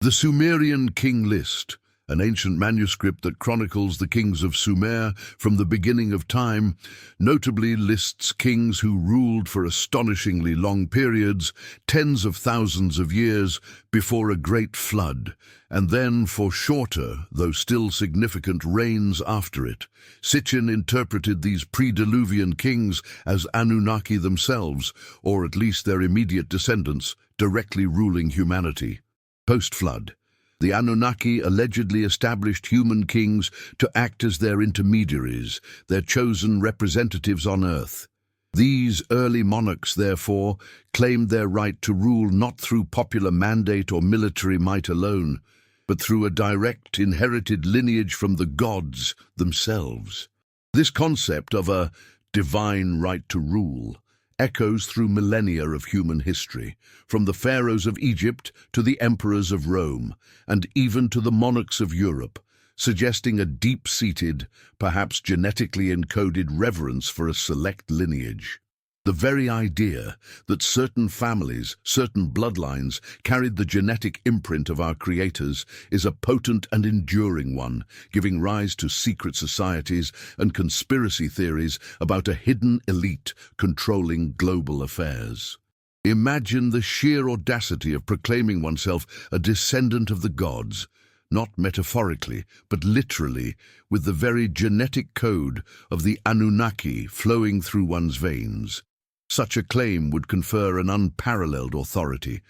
The Sumerian king list, an ancient manuscript that chronicles the kings of Sumer from the beginning of time, notably lists kings who ruled for astonishingly long periods, tens of thousands of years, before a great flood, and then for shorter, though still significant, reigns after it. Sitchin interpreted these pre-Diluvian kings as Anunnaki themselves, or at least their immediate descendants, directly ruling humanity. Post-flood, the Anunnaki allegedly established human kings to act as their intermediaries, their chosen representatives on Earth. These early monarchs, therefore, claimed their right to rule not through popular mandate or military might alone, but through a direct inherited lineage from the gods themselves. This concept of a divine right to rule echoes through millennia of human history, from the pharaohs of Egypt to the emperors of Rome, and even to the monarchs of Europe, suggesting a deep-seated, perhaps genetically encoded reverence for a select lineage. The very idea that certain families, certain bloodlines, carried the genetic imprint of our creators is a potent and enduring one, giving rise to secret societies and conspiracy theories about a hidden elite controlling global affairs. Imagine the sheer audacity of proclaiming oneself a descendant of the gods, not metaphorically, but literally, with the very genetic code of the Anunnaki flowing through one's veins. Such a claim would confer an unparalleled authority,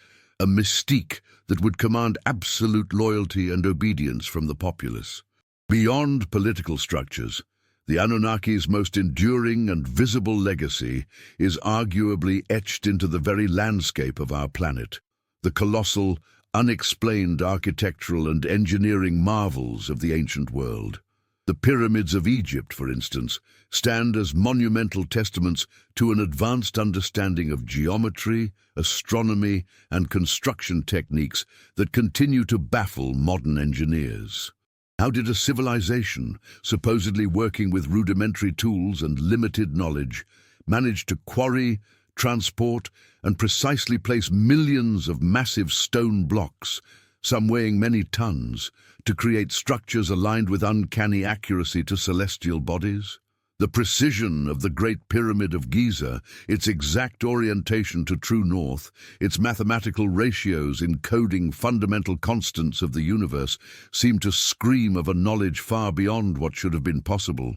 a mystique that would command absolute loyalty and obedience from the populace. Beyond political structures, the Anunnaki's most enduring and visible legacy is arguably etched into the very landscape of our planet, the colossal, unexplained architectural and engineering marvels of the ancient world. The pyramids of Egypt, for instance, stand as monumental testaments to an advanced understanding of geometry, astronomy, and construction techniques that continue to baffle modern engineers. How did a civilization, supposedly working with rudimentary tools and limited knowledge, manage to quarry, transport, and precisely place millions of massive stone blocks, some weighing many tons, to create structures aligned with uncanny accuracy to celestial bodies? The precision of the Great Pyramid of Giza, its exact orientation to true north, its mathematical ratios encoding fundamental constants of the universe, seem to scream of a knowledge far beyond what should have been possible.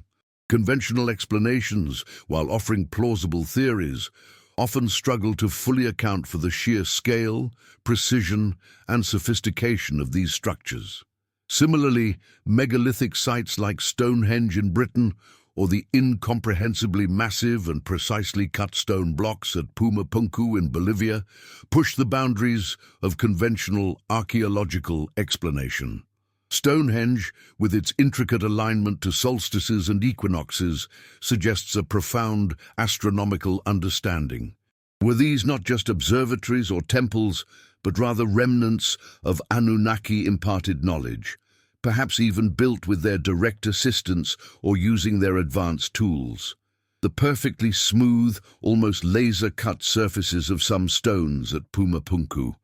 Conventional explanations, while offering plausible theories, often struggle to fully account for the sheer scale, precision, and sophistication of these structures. Similarly, megalithic sites like Stonehenge in Britain or the incomprehensibly massive and precisely cut stone blocks at Pumapunku in Bolivia push the boundaries of conventional archaeological explanation. Stonehenge, with its intricate alignment to solstices and equinoxes, suggests a profound astronomical understanding. Were these not just observatories or temples, but rather remnants of Anunnaki-imparted knowledge, perhaps even built with their direct assistance or using their advanced tools? The perfectly smooth, almost laser-cut surfaces of some stones at Pumapunku,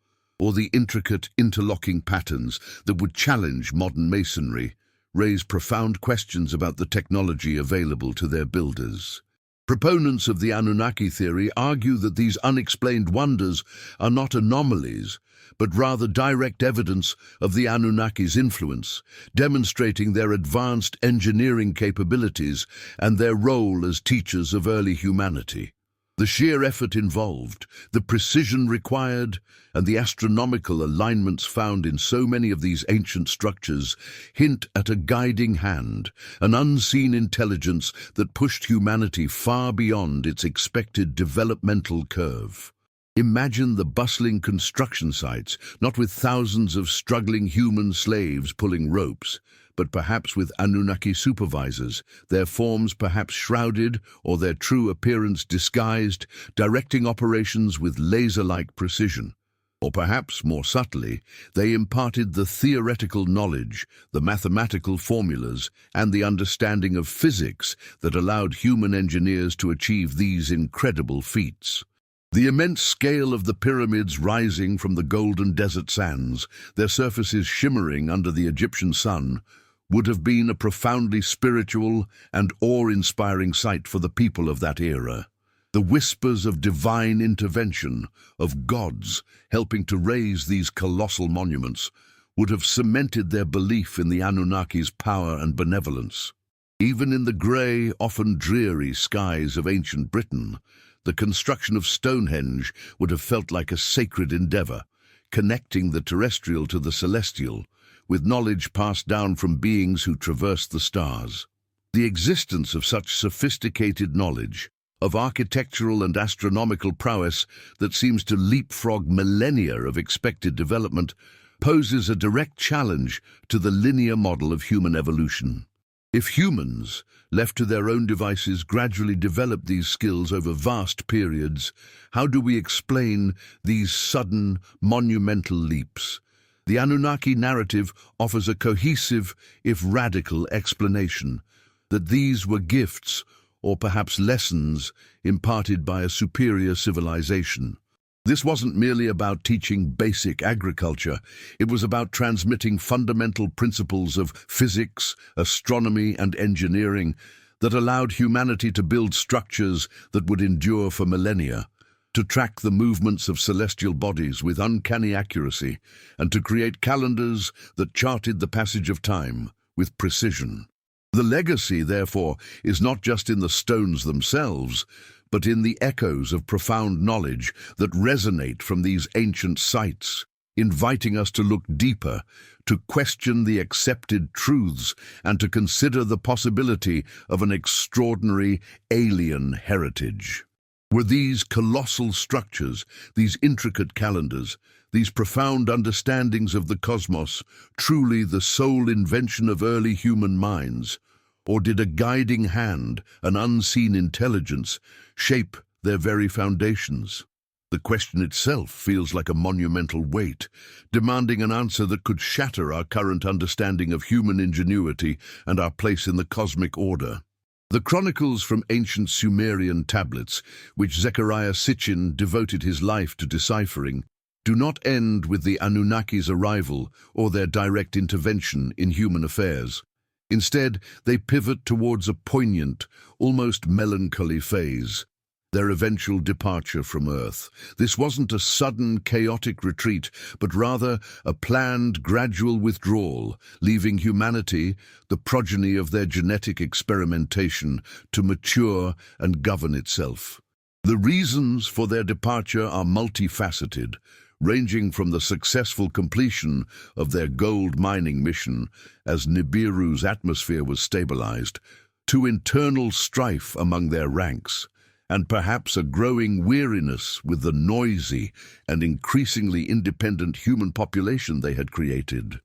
or the intricate interlocking patterns that would challenge modern masonry, raise profound questions about the technology available to their builders. Proponents of the Anunnaki theory argue that these unexplained wonders are not anomalies, but rather direct evidence of the Anunnaki's influence, demonstrating their advanced engineering capabilities and their role as teachers of early humanity. The sheer effort involved, the precision required, and the astronomical alignments found in so many of these ancient structures hint at a guiding hand, an unseen intelligence that pushed humanity far beyond its expected developmental curve. Imagine the bustling construction sites, not with thousands of struggling human slaves pulling ropes, but perhaps with Anunnaki supervisors, their forms perhaps shrouded or their true appearance disguised, directing operations with laser-like precision. Or perhaps, more subtly, they imparted the theoretical knowledge, the mathematical formulas, and the understanding of physics that allowed human engineers to achieve these incredible feats. The immense scale of the pyramids rising from the golden desert sands, their surfaces shimmering under the Egyptian sun, would have been a profoundly spiritual and awe-inspiring sight for the people of that era. The whispers of divine intervention, of gods helping to raise these colossal monuments, would have cemented their belief in the Anunnaki's power and benevolence. Even in the grey, often dreary skies of ancient Britain, the construction of Stonehenge would have felt like a sacred endeavour, connecting the terrestrial to the celestial, with knowledge passed down from beings who traversed the stars. The existence of such sophisticated knowledge, of architectural and astronomical prowess that seems to leapfrog millennia of expected development, poses a direct challenge to the linear model of human evolution. If humans, left to their own devices, gradually develop these skills over vast periods, how do we explain these sudden, monumental leaps? The Anunnaki narrative offers a cohesive, if radical, explanation that these were gifts, or perhaps lessons, imparted by a superior civilization. This wasn't merely about teaching basic agriculture, it was about transmitting fundamental principles of physics, astronomy, and engineering that allowed humanity to build structures that would endure for millennia, to track the movements of celestial bodies with uncanny accuracy, and to create calendars that charted the passage of time with precision. The legacy, therefore, is not just in the stones themselves, but in the echoes of profound knowledge that resonate from these ancient sites, inviting us to look deeper, to question the accepted truths, and to consider the possibility of an extraordinary alien heritage. Were these colossal structures, these intricate calendars, these profound understandings of the cosmos, truly the sole invention of early human minds? Or did a guiding hand, an unseen intelligence, shape their very foundations? The question itself feels like a monumental weight, demanding an answer that could shatter our current understanding of human ingenuity and our place in the cosmic order. The chronicles from ancient Sumerian tablets, which Zecharia Sitchin devoted his life to deciphering, do not end with the Anunnaki's arrival or their direct intervention in human affairs. Instead, they pivot towards a poignant, almost melancholy phase, their eventual departure from Earth. This wasn't a sudden, chaotic retreat, but rather a planned, gradual withdrawal, leaving humanity, the progeny of their genetic experimentation, to mature and govern itself. The reasons for their departure are multifaceted, ranging from the successful completion of their gold mining mission as Nibiru's atmosphere was stabilized, to internal strife among their ranks, and perhaps a growing weariness with the noisy and increasingly independent human population they had created.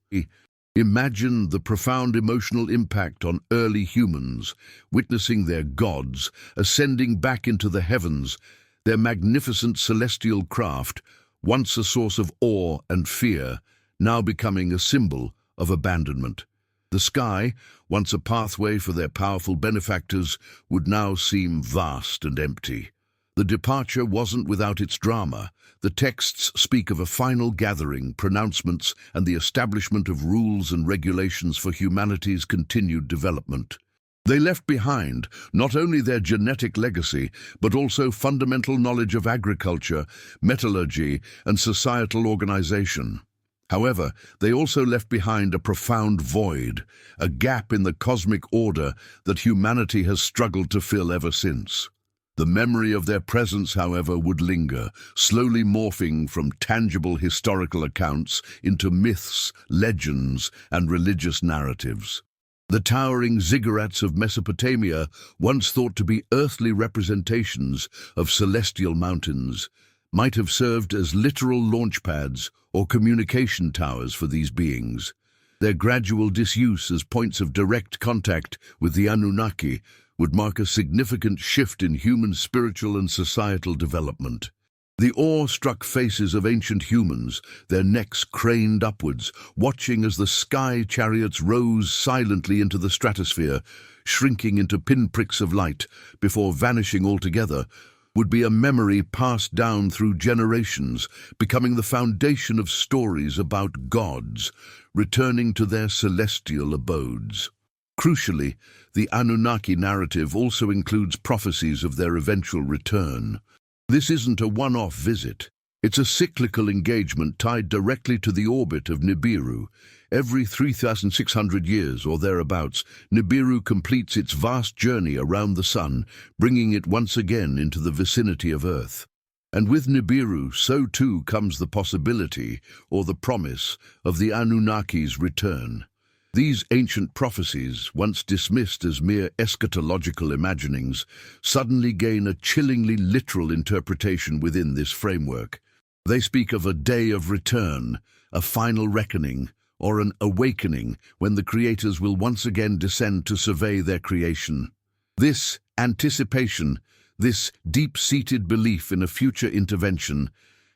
Imagine the profound emotional impact on early humans, witnessing their gods ascending back into the heavens, their magnificent celestial craft, once a source of awe and fear, now becoming a symbol of abandonment. The sky, once a pathway for their powerful benefactors, would now seem vast and empty. The departure wasn't without its drama. The texts speak of a final gathering, pronouncements, and the establishment of rules and regulations for humanity's continued development. They left behind not only their genetic legacy, but also fundamental knowledge of agriculture, metallurgy, and societal organization. However, they also left behind a profound void, a gap in the cosmic order that humanity has struggled to fill ever since. The memory of their presence, however, would linger, slowly morphing from tangible historical accounts into myths, legends, and religious narratives. The towering ziggurats of Mesopotamia, once thought to be earthly representations of celestial mountains, might have served as literal launch pads or communication towers for these beings. Their gradual disuse as points of direct contact with the Anunnaki would mark a significant shift in human spiritual and societal development. The awe-struck faces of ancient humans, their necks craned upwards, watching as the sky chariots rose silently into the stratosphere, shrinking into pinpricks of light before vanishing altogether, would be a memory passed down through generations, becoming the foundation of stories about gods returning to their celestial abodes. Crucially, the Anunnaki narrative also includes prophecies of their eventual return. This isn't a one-off visit. It's a cyclical engagement tied directly to the orbit of Nibiru. Every 3,600 years or thereabouts, Nibiru completes its vast journey around the Sun, bringing it once again into the vicinity of Earth. And with Nibiru, so too comes the possibility, or the promise, of the Anunnaki's return. These ancient prophecies, once dismissed as mere eschatological imaginings, suddenly gain a chillingly literal interpretation within this framework. They speak of a day of return, a final reckoning, or an awakening when the creators will once again descend to survey their creation. This anticipation, this deep-seated belief in a future intervention,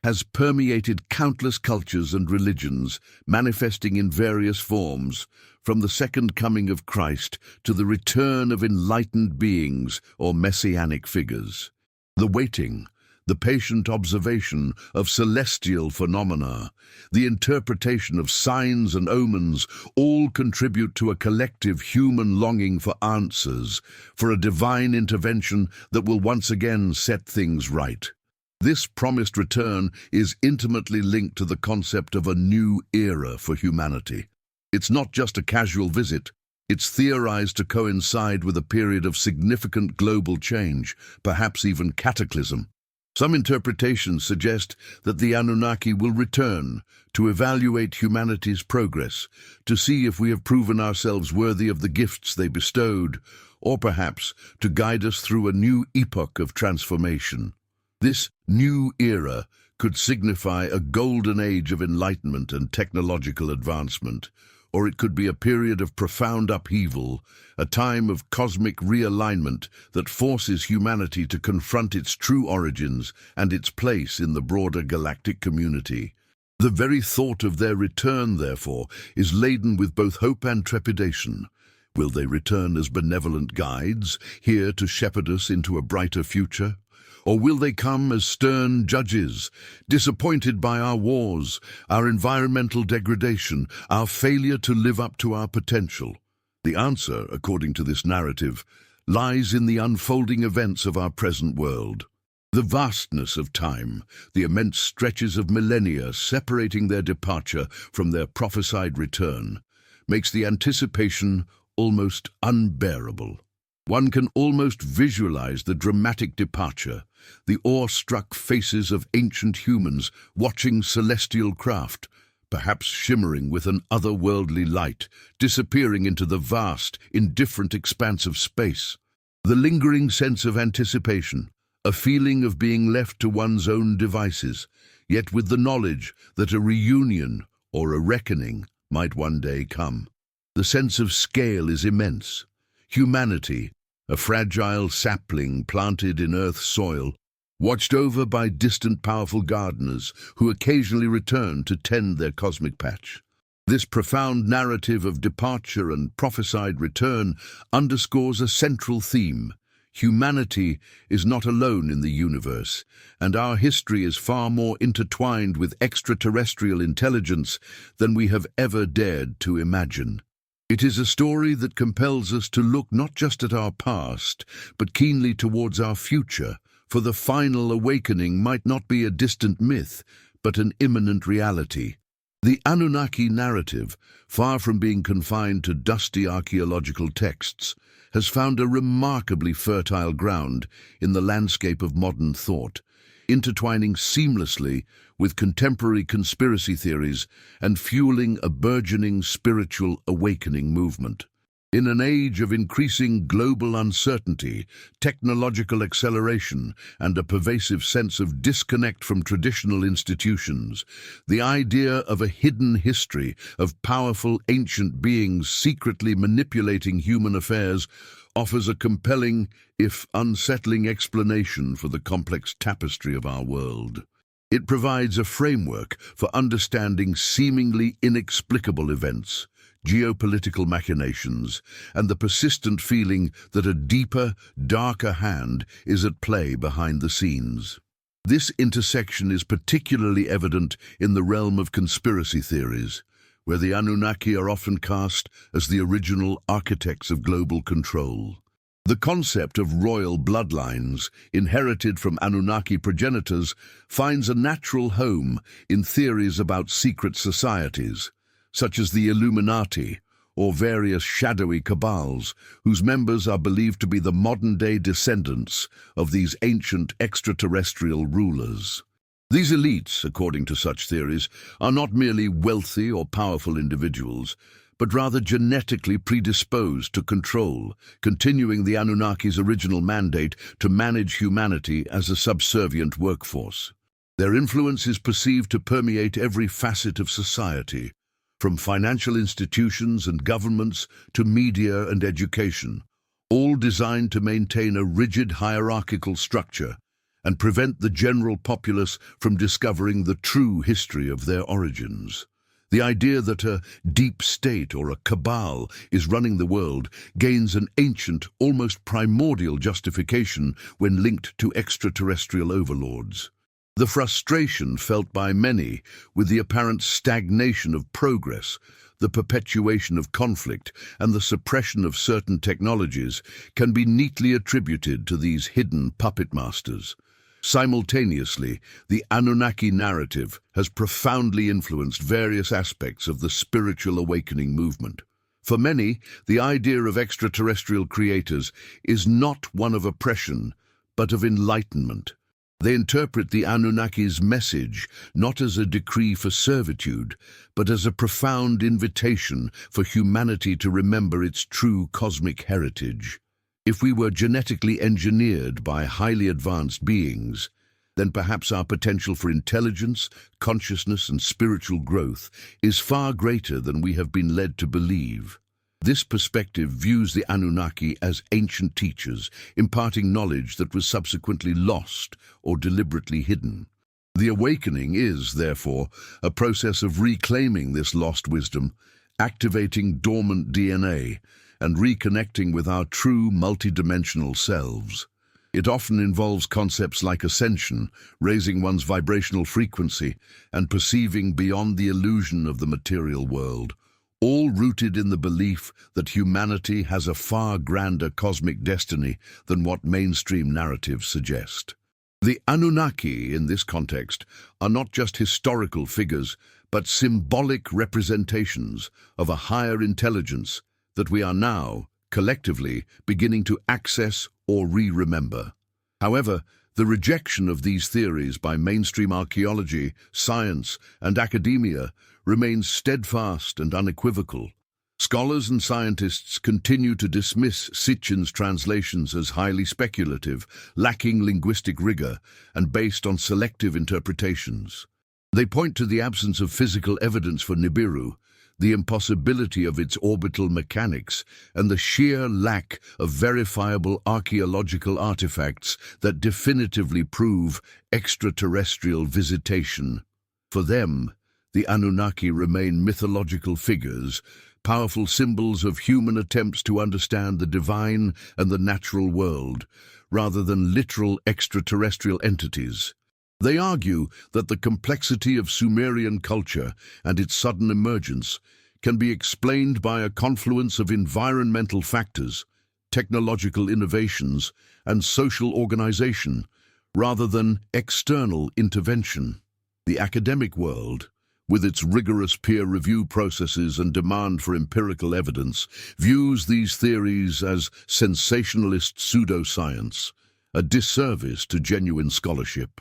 has permeated countless cultures and religions, manifesting in various forms, from the second coming of Christ to the return of enlightened beings or messianic figures. The waiting, the patient observation of celestial phenomena, the interpretation of signs and omens all contribute to a collective human longing for answers, for a divine intervention that will once again set things right. This promised return is intimately linked to the concept of a new era for humanity. It's not just a casual visit. It's theorized to coincide with a period of significant global change, perhaps even cataclysm. Some interpretations suggest that the Anunnaki will return to evaluate humanity's progress, to see if we have proven ourselves worthy of the gifts they bestowed, or perhaps to guide us through a new epoch of transformation. This new era could signify a golden age of enlightenment and technological advancement, or it could be a period of profound upheaval, a time of cosmic realignment that forces humanity to confront its true origins and its place in the broader galactic community. The very thought of their return, therefore, is laden with both hope and trepidation. Will they return as benevolent guides, here to shepherd us into a brighter future? Or will they come as stern judges, disappointed by our wars, our environmental degradation, our failure to live up to our potential? The answer, according to this narrative, lies in the unfolding events of our present world. The vastness of time, the immense stretches of millennia separating their departure from their prophesied return, makes the anticipation almost unbearable. One can almost visualize the dramatic departure, the awe-struck faces of ancient humans watching celestial craft, perhaps shimmering with an otherworldly light, disappearing into the vast, indifferent expanse of space. The lingering sense of anticipation, a feeling of being left to one's own devices, yet with the knowledge that a reunion or a reckoning might one day come. The sense of scale is immense. Humanity, a fragile sapling planted in Earth's soil, watched over by distant powerful gardeners who occasionally return to tend their cosmic patch. This profound narrative of departure and prophesied return underscores a central theme. Humanity is not alone in the universe, and our history is far more intertwined with extraterrestrial intelligence than we have ever dared to imagine. It is a story that compels us to look not just at our past, but keenly towards our future, for the final awakening might not be a distant myth, but an imminent reality. The Anunnaki narrative, far from being confined to dusty archaeological texts, has found a remarkably fertile ground in the landscape of modern thought, intertwining seamlessly with contemporary conspiracy theories and fueling a burgeoning spiritual awakening movement. In an age of increasing global uncertainty, technological acceleration, and a pervasive sense of disconnect from traditional institutions, the idea of a hidden history of powerful ancient beings secretly manipulating human affairs offers a compelling, if unsettling, explanation for the complex tapestry of our world. It provides a framework for understanding seemingly inexplicable events, geopolitical machinations, and the persistent feeling that a deeper, darker hand is at play behind the scenes. This intersection is particularly evident in the realm of conspiracy theories, where the Anunnaki are often cast as the original architects of global control. The concept of royal bloodlines, inherited from Anunnaki progenitors, finds a natural home in theories about secret societies, such as the Illuminati, or various shadowy cabals, whose members are believed to be the modern-day descendants of these ancient extraterrestrial rulers. These elites, according to such theories, are not merely wealthy or powerful individuals, but rather genetically predisposed to control, continuing the Anunnaki's original mandate to manage humanity as a subservient workforce. Their influence is perceived to permeate every facet of society, from financial institutions and governments to media and education, all designed to maintain a rigid hierarchical structure and prevent the general populace from discovering the true history of their origins. The idea that a deep state or a cabal is running the world gains an ancient, almost primordial justification when linked to extraterrestrial overlords. The frustration felt by many with the apparent stagnation of progress, the perpetuation of conflict, and the suppression of certain technologies can be neatly attributed to these hidden puppet masters. Simultaneously, the Anunnaki narrative has profoundly influenced various aspects of the spiritual awakening movement. For many, the idea of extraterrestrial creators is not one of oppression, but of enlightenment. They interpret the Anunnaki's message not as a decree for servitude, but as a profound invitation for humanity to remember its true cosmic heritage. If we were genetically engineered by highly advanced beings, then perhaps our potential for intelligence, consciousness, and spiritual growth is far greater than we have been led to believe. This perspective views the Anunnaki as ancient teachers, imparting knowledge that was subsequently lost or deliberately hidden. The awakening is, therefore, a process of reclaiming this lost wisdom, activating dormant DNA, and reconnecting with our true multidimensional selves. It often involves concepts like ascension, raising one's vibrational frequency, and perceiving beyond the illusion of the material world, all rooted in the belief that humanity has a far grander cosmic destiny than what mainstream narratives suggest. The Anunnaki, in this context, are not just historical figures, but symbolic representations of a higher intelligence that we are now, collectively, beginning to access or re-remember. However, the rejection of these theories by mainstream archaeology, science, and academia remains steadfast and unequivocal. Scholars and scientists continue to dismiss Sitchin's translations as highly speculative, lacking linguistic rigor, and based on selective interpretations. They point to the absence of physical evidence for Nibiru, the impossibility of its orbital mechanics, and the sheer lack of verifiable archaeological artifacts that definitively prove extraterrestrial visitation. For them, the Anunnaki remain mythological figures, powerful symbols of human attempts to understand the divine and the natural world, rather than literal extraterrestrial entities. They argue that the complexity of Sumerian culture and its sudden emergence can be explained by a confluence of environmental factors, technological innovations, and social organization, rather than external intervention. The academic world, with its rigorous peer review processes and demand for empirical evidence, views these theories as sensationalist pseudoscience, a disservice to genuine scholarship.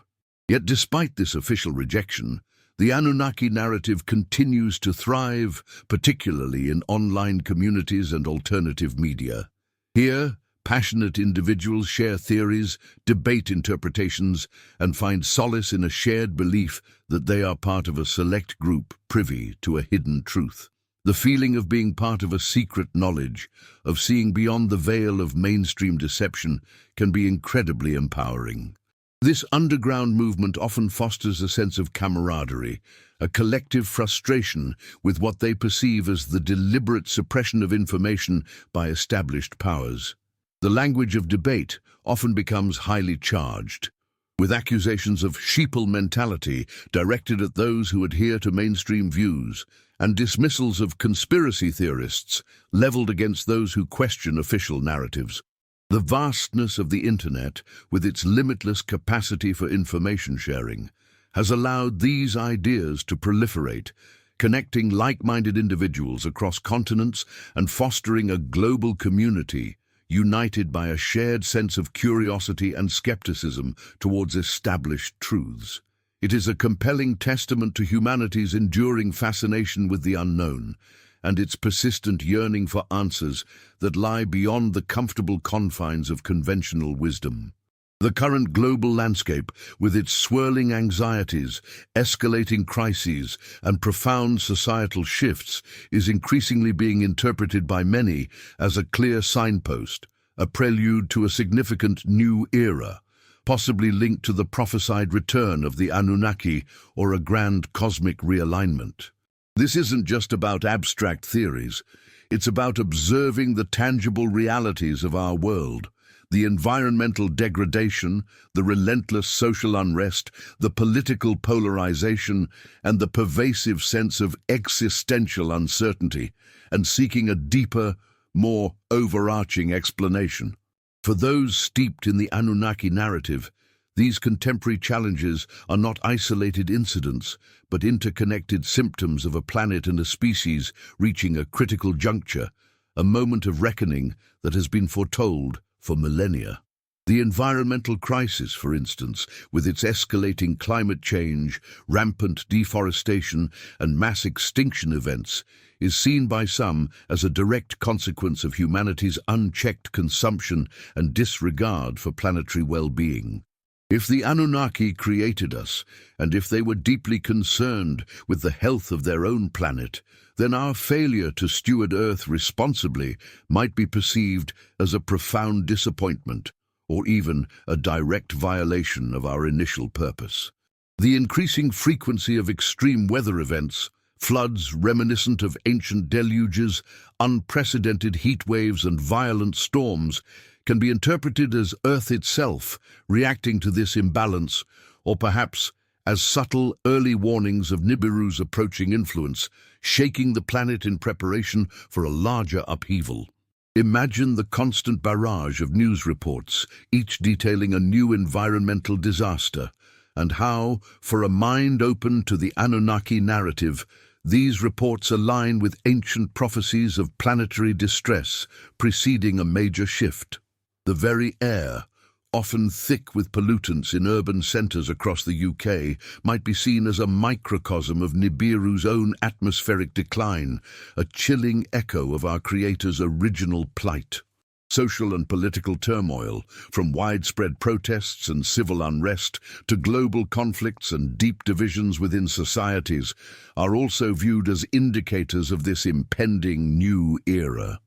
Yet despite this official rejection, the Anunnaki narrative continues to thrive, particularly in online communities and alternative media. Here, passionate individuals share theories, debate interpretations, and find solace in a shared belief that they are part of a select group privy to a hidden truth. The feeling of being part of a secret knowledge, of seeing beyond the veil of mainstream deception, can be incredibly empowering. This underground movement often fosters a sense of camaraderie, a collective frustration with what they perceive as the deliberate suppression of information by established powers. The language of debate often becomes highly charged, with accusations of sheeple mentality directed at those who adhere to mainstream views, and dismissals of conspiracy theorists leveled against those who question official narratives. The vastness of the internet, with its limitless capacity for information sharing, has allowed these ideas to proliferate, connecting like-minded individuals across continents and fostering a global community united by a shared sense of curiosity and skepticism towards established truths. It is a compelling testament to humanity's enduring fascination with the unknown, and its persistent yearning for answers that lie beyond the comfortable confines of conventional wisdom. The current global landscape, with its swirling anxieties, escalating crises, and profound societal shifts, is increasingly being interpreted by many as a clear signpost, a prelude to a significant new era, possibly linked to the prophesied return of the Anunnaki or a grand cosmic realignment. This isn't just about abstract theories. It's about observing the tangible realities of our world, the environmental degradation, the relentless social unrest, the political polarization, and the pervasive sense of existential uncertainty, and seeking a deeper, more overarching explanation. For those steeped in the Anunnaki narrative, these contemporary challenges are not isolated incidents, but interconnected symptoms of a planet and a species reaching a critical juncture, a moment of reckoning that has been foretold for millennia. The environmental crisis, for instance, with its escalating climate change, rampant deforestation, and mass extinction events, is seen by some as a direct consequence of humanity's unchecked consumption and disregard for planetary well-being. If the Anunnaki created us, and if they were deeply concerned with the health of their own planet, then our failure to steward Earth responsibly might be perceived as a profound disappointment, or even a direct violation of our initial purpose. The increasing frequency of extreme weather events, floods reminiscent of ancient deluges, unprecedented heat waves and violent storms, can be interpreted as Earth itself reacting to this imbalance, or perhaps as subtle early warnings of Nibiru's approaching influence, shaking the planet in preparation for a larger upheaval. Imagine the constant barrage of news reports, each detailing a new environmental disaster, and how, for a mind open to the Anunnaki narrative, these reports align with ancient prophecies of planetary distress preceding a major shift. The very air, often thick with pollutants in urban centres across the UK, might be seen as a microcosm of Nibiru's own atmospheric decline, a chilling echo of our Creator's original plight. Social and political turmoil, from widespread protests and civil unrest to global conflicts and deep divisions within societies, are also viewed as indicators of this impending new era.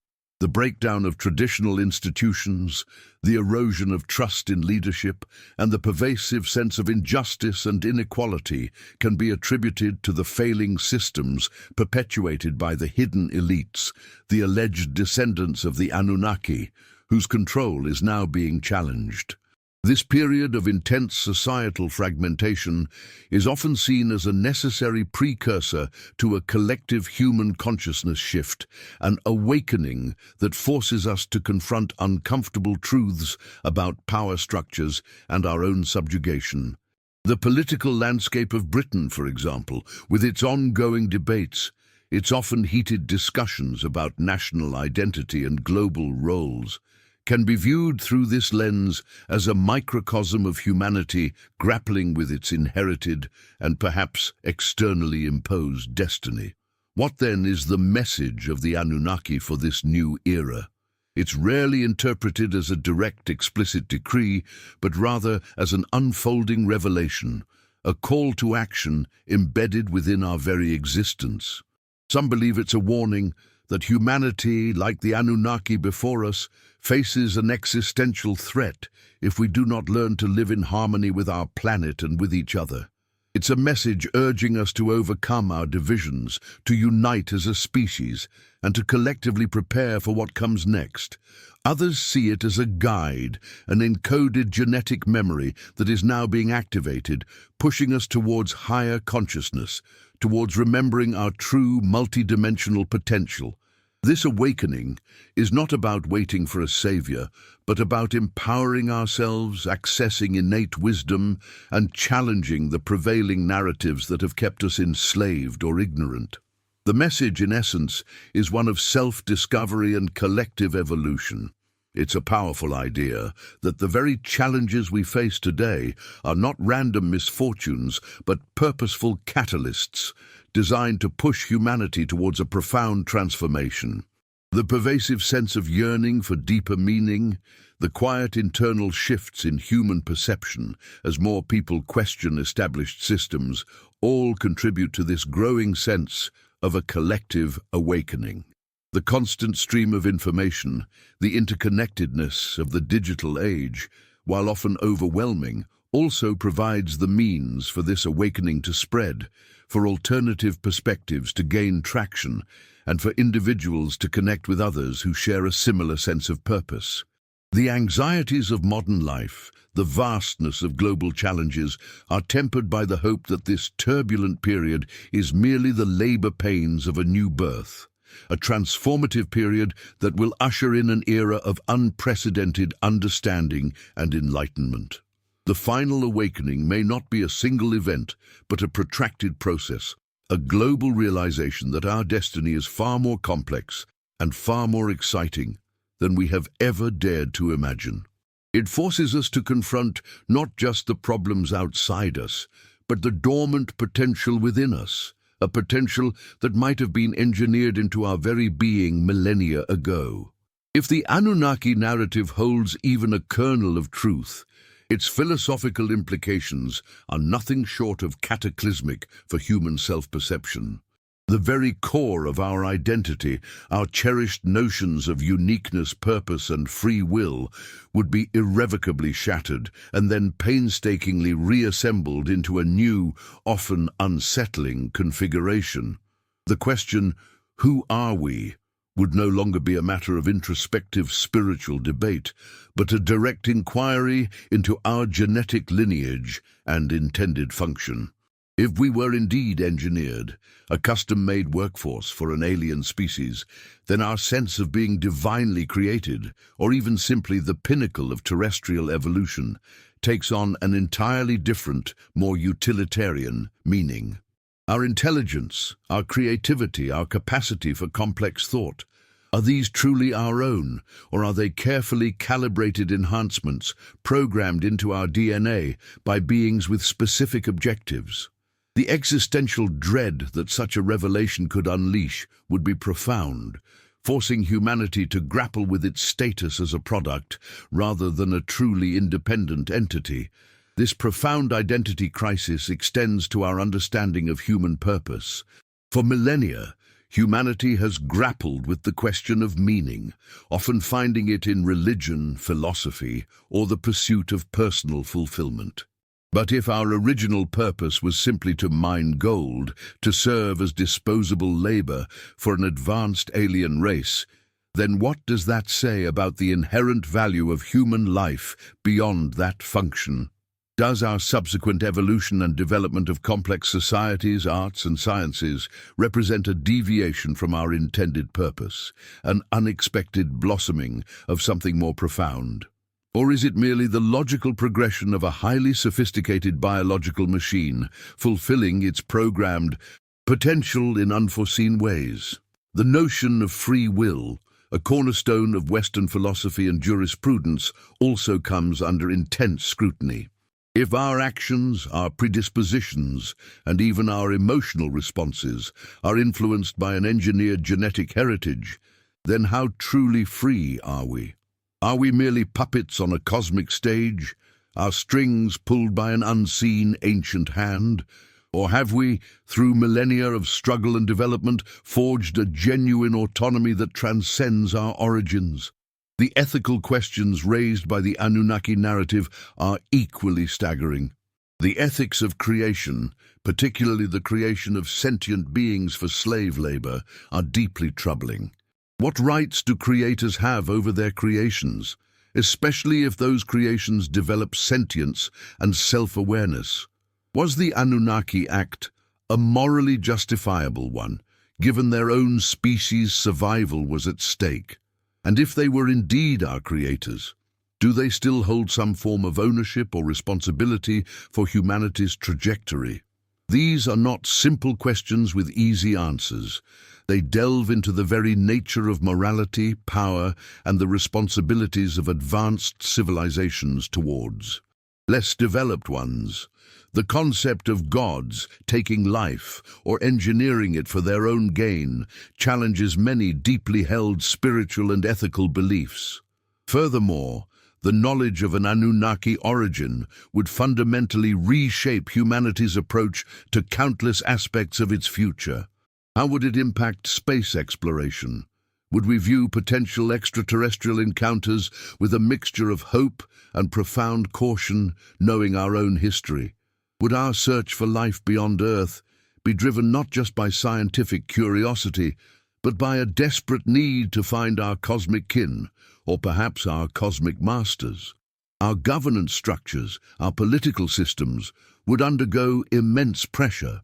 The breakdown of traditional institutions, the erosion of trust in leadership, and the pervasive sense of injustice and inequality can be attributed to the failing systems perpetuated by the hidden elites, the alleged descendants of the Anunnaki, whose control is now being challenged. This period of intense societal fragmentation is often seen as a necessary precursor to a collective human consciousness shift, an awakening that forces us to confront uncomfortable truths about power structures and our own subjugation. The political landscape of Britain, for example, with its ongoing debates, its often heated discussions about national identity and global roles, can be viewed through this lens as a microcosm of humanity grappling with its inherited and perhaps externally imposed destiny. What then is the message of the Anunnaki for this new era? It's rarely interpreted as a direct, explicit decree, but rather as an unfolding revelation, a call to action embedded within our very existence. Some believe it's a warning that humanity, like the Anunnaki before us, faces an existential threat if we do not learn to live in harmony with our planet and with each other. It's a message urging us to overcome our divisions, to unite as a species, and to collectively prepare for what comes next. Others see it as a guide, an encoded genetic memory that is now being activated, pushing us towards higher consciousness, towards remembering our true multidimensional potential. This awakening is not about waiting for a savior, but about empowering ourselves, accessing innate wisdom, and challenging the prevailing narratives that have kept us enslaved or ignorant. The message, in essence, is one of self-discovery and collective evolution. It's a powerful idea that the very challenges we face today are not random misfortunes, but purposeful catalysts designed to push humanity towards a profound transformation. The pervasive sense of yearning for deeper meaning, the quiet internal shifts in human perception as more people question established systems, all contribute to this growing sense of a collective awakening. The constant stream of information, the interconnectedness of the digital age, while often overwhelming, also provides the means for this awakening to spread, for alternative perspectives to gain traction, and for individuals to connect with others who share a similar sense of purpose. The anxieties of modern life, the vastness of global challenges, are tempered by the hope that this turbulent period is merely the labor pains of a new birth, a transformative period that will usher in an era of unprecedented understanding and enlightenment. The final awakening may not be a single event, but a protracted process, a global realization that our destiny is far more complex and far more exciting than we have ever dared to imagine. It forces us to confront not just the problems outside us, but the dormant potential within us, a potential that might have been engineered into our very being millennia ago. If the Anunnaki narrative holds even a kernel of truth, Its philosophical implications are nothing short of cataclysmic for human self-perception. The very core of our identity, our cherished notions of uniqueness, purpose, and free will, would be irrevocably shattered and then painstakingly reassembled into a new, often unsettling configuration. The question, "Who are we?" would no longer be a matter of introspective spiritual debate, but a direct inquiry into our genetic lineage and intended function. If we were indeed engineered, a custom-made workforce for an alien species, then our sense of being divinely created, or even simply the pinnacle of terrestrial evolution, takes on an entirely different, more utilitarian meaning. Our intelligence, our creativity, our capacity for complex thought, are these truly our own, or are they carefully calibrated enhancements programmed into our DNA by beings with specific objectives? The existential dread that such a revelation could unleash would be profound, forcing humanity to grapple with its status as a product rather than a truly independent entity. This profound identity crisis extends to our understanding of human purpose. For millennia, humanity has grappled with the question of meaning, often finding it in religion, philosophy, or the pursuit of personal fulfillment. But if our original purpose was simply to mine gold, to serve as disposable labor for an advanced alien race, then what does that say about the inherent value of human life beyond that function? Does our subsequent evolution and development of complex societies, arts, and sciences represent a deviation from our intended purpose, an unexpected blossoming of something more profound? Or is it merely the logical progression of a highly sophisticated biological machine, fulfilling its programmed potential in unforeseen ways? The notion of free will, a cornerstone of Western philosophy and jurisprudence, also comes under intense scrutiny. If our actions, our predispositions, and even our emotional responses are influenced by an engineered genetic heritage, then how truly free are we? Are we merely puppets on a cosmic stage, our strings pulled by an unseen ancient hand? Or have we, through millennia of struggle and development, forged a genuine autonomy that transcends our origins? The ethical questions raised by the Anunnaki narrative are equally staggering. The ethics of creation, particularly the creation of sentient beings for slave labor, are deeply troubling. What rights do creators have over their creations, especially if those creations develop sentience and self-awareness? Was the Anunnaki act a morally justifiable one, given their own species' survival was at stake? And if they were indeed our creators, do they still hold some form of ownership or responsibility for humanity's trajectory? These are not simple questions with easy answers. They delve into the very nature of morality, power, and the responsibilities of advanced civilizations towards less developed ones. The concept of gods taking life or engineering it for their own gain challenges many deeply held spiritual and ethical beliefs. Furthermore, the knowledge of an Anunnaki origin would fundamentally reshape humanity's approach to countless aspects of its future. How would it impact space exploration? Would we view potential extraterrestrial encounters with a mixture of hope and profound caution, knowing our own history? Would our search for life beyond Earth be driven not just by scientific curiosity, but by a desperate need to find our cosmic kin, or perhaps our cosmic masters? Our governance structures, our political systems, would undergo immense pressure,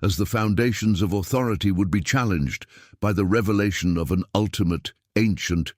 as the foundations of authority would be challenged by the revelation of an ultimate, ancient,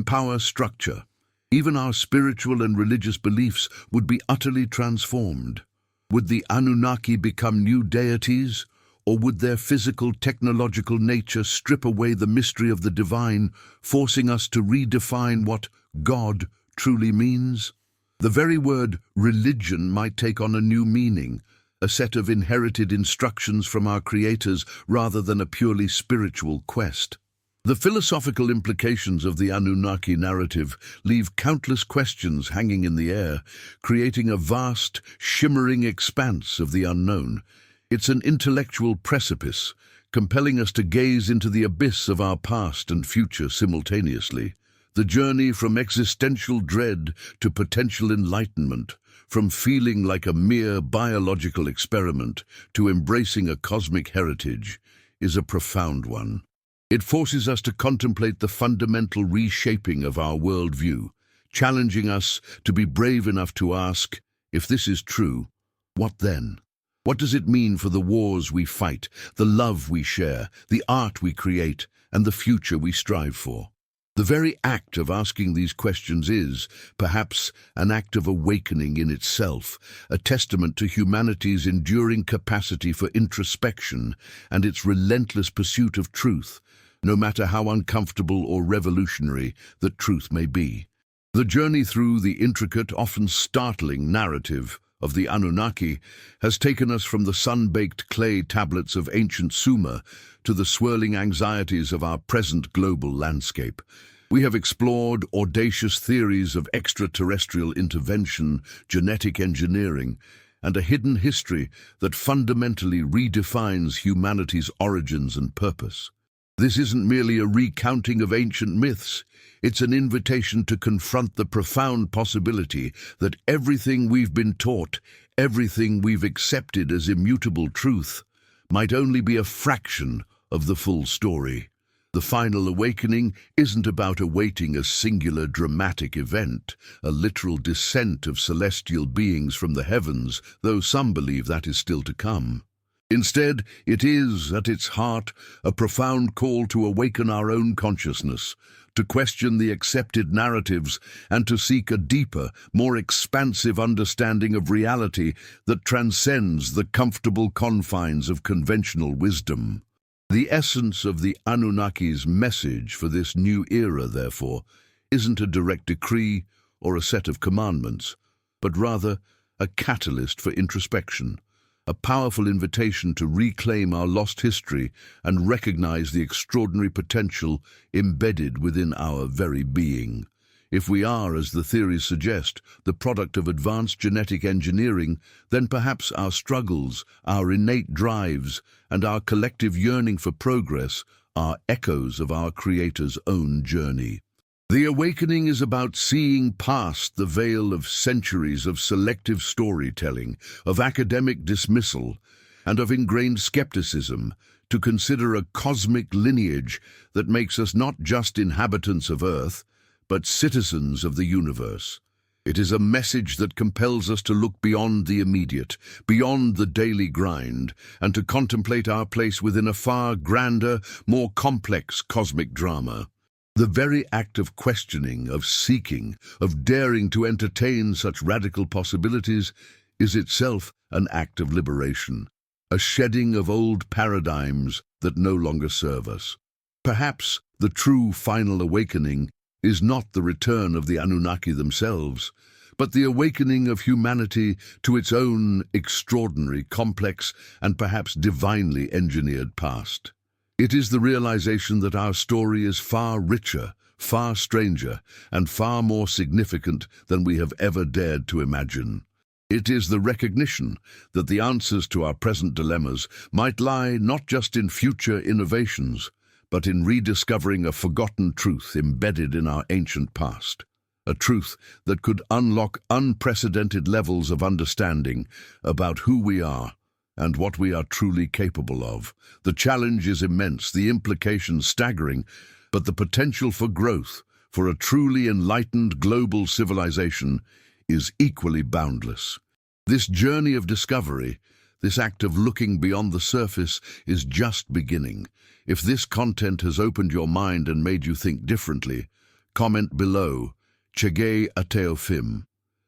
power structure. Even our spiritual and religious beliefs would be utterly transformed. Would the Anunnaki become new deities, or would their physical, technological nature strip away the mystery of the divine, forcing us to redefine what God truly means? The very word religion might take on a new meaning, a set of inherited instructions from our creators rather than a purely spiritual quest. The philosophical implications of the Anunnaki narrative leave countless questions hanging in the air, creating a vast, shimmering expanse of the unknown. It's an intellectual precipice, compelling us to gaze into the abyss of our past and future simultaneously. The journey from existential dread to potential enlightenment, from feeling like a mere biological experiment to embracing a cosmic heritage, is a profound one. It forces us to contemplate the fundamental reshaping of our worldview, challenging us to be brave enough to ask, if this is true, what then? What does it mean for the wars we fight, the love we share, the art we create, and the future we strive for? The very act of asking these questions is, perhaps, an act of awakening in itself, a testament to humanity's enduring capacity for introspection and its relentless pursuit of truth, no matter how uncomfortable or revolutionary that truth may be. The journey through the intricate, often startling narrative of the Anunnaki has taken us from the sun-baked clay tablets of ancient Sumer to the swirling anxieties of our present global landscape. We have explored audacious theories of extraterrestrial intervention, genetic engineering, and a hidden history that fundamentally redefines humanity's origins and purpose. This isn't merely a recounting of ancient myths. It's an invitation to confront the profound possibility that everything we've been taught, everything we've accepted as immutable truth, might only be a fraction of the full story. The final awakening isn't about awaiting a singular dramatic event, a literal descent of celestial beings from the heavens, though some believe that is still to come. Instead, it is, at its heart, a profound call to awaken our own consciousness, to question the accepted narratives, and to seek a deeper, more expansive understanding of reality that transcends the comfortable confines of conventional wisdom. The essence of the Anunnaki's message for this new era, therefore, isn't a direct decree or a set of commandments, but rather a catalyst for introspection, a powerful invitation to reclaim our lost history and recognize the extraordinary potential embedded within our very being. If we are, as the theories suggest, the product of advanced genetic engineering, then perhaps our struggles, our innate drives, and our collective yearning for progress are echoes of our Creator's own journey. The awakening is about seeing past the veil of centuries of selective storytelling, of academic dismissal, and of ingrained skepticism, to consider a cosmic lineage that makes us not just inhabitants of Earth, but citizens of the universe. It is a message that compels us to look beyond the immediate, beyond the daily grind, and to contemplate our place within a far grander, more complex cosmic drama. The very act of questioning, of seeking, of daring to entertain such radical possibilities is itself an act of liberation, a shedding of old paradigms that no longer serve us. Perhaps the true final awakening is not the return of the Anunnaki themselves, but the awakening of humanity to its own extraordinary, complex, and perhaps divinely engineered past. It is the realization that our story is far richer, far stranger, and far more significant than we have ever dared to imagine. It is the recognition that the answers to our present dilemmas might lie not just in future innovations, but in rediscovering a forgotten truth embedded in our ancient past. A truth that could unlock unprecedented levels of understanding about who we are and what we are truly capable of. The challenge is immense, the implications staggering, but the potential for growth, for a truly enlightened global civilization, is equally boundless. This journey of discovery, this act of looking beyond the surface, is just beginning. If this content has opened your mind and made you think differently, comment below, Chege Ateofim.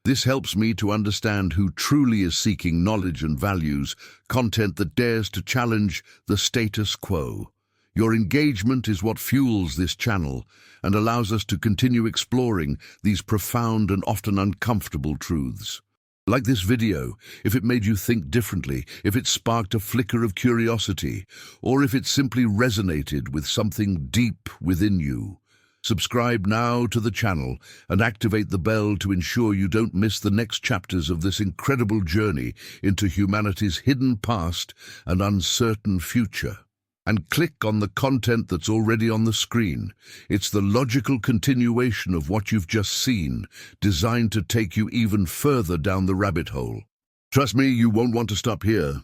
This helps me to understand who truly is seeking knowledge and values, content that dares to challenge the status quo. Your engagement is what fuels this channel and allows us to continue exploring these profound and often uncomfortable truths. Like this video, if it made you think differently, if it sparked a flicker of curiosity, or if it simply resonated with something deep within you. Subscribe now to the channel and activate the bell to ensure you don't miss the next chapters of this incredible journey into humanity's hidden past and uncertain future. And click on the content that's already on the screen. It's the logical continuation of what you've just seen, designed to take you even further down the rabbit hole. Trust me, you won't want to stop here.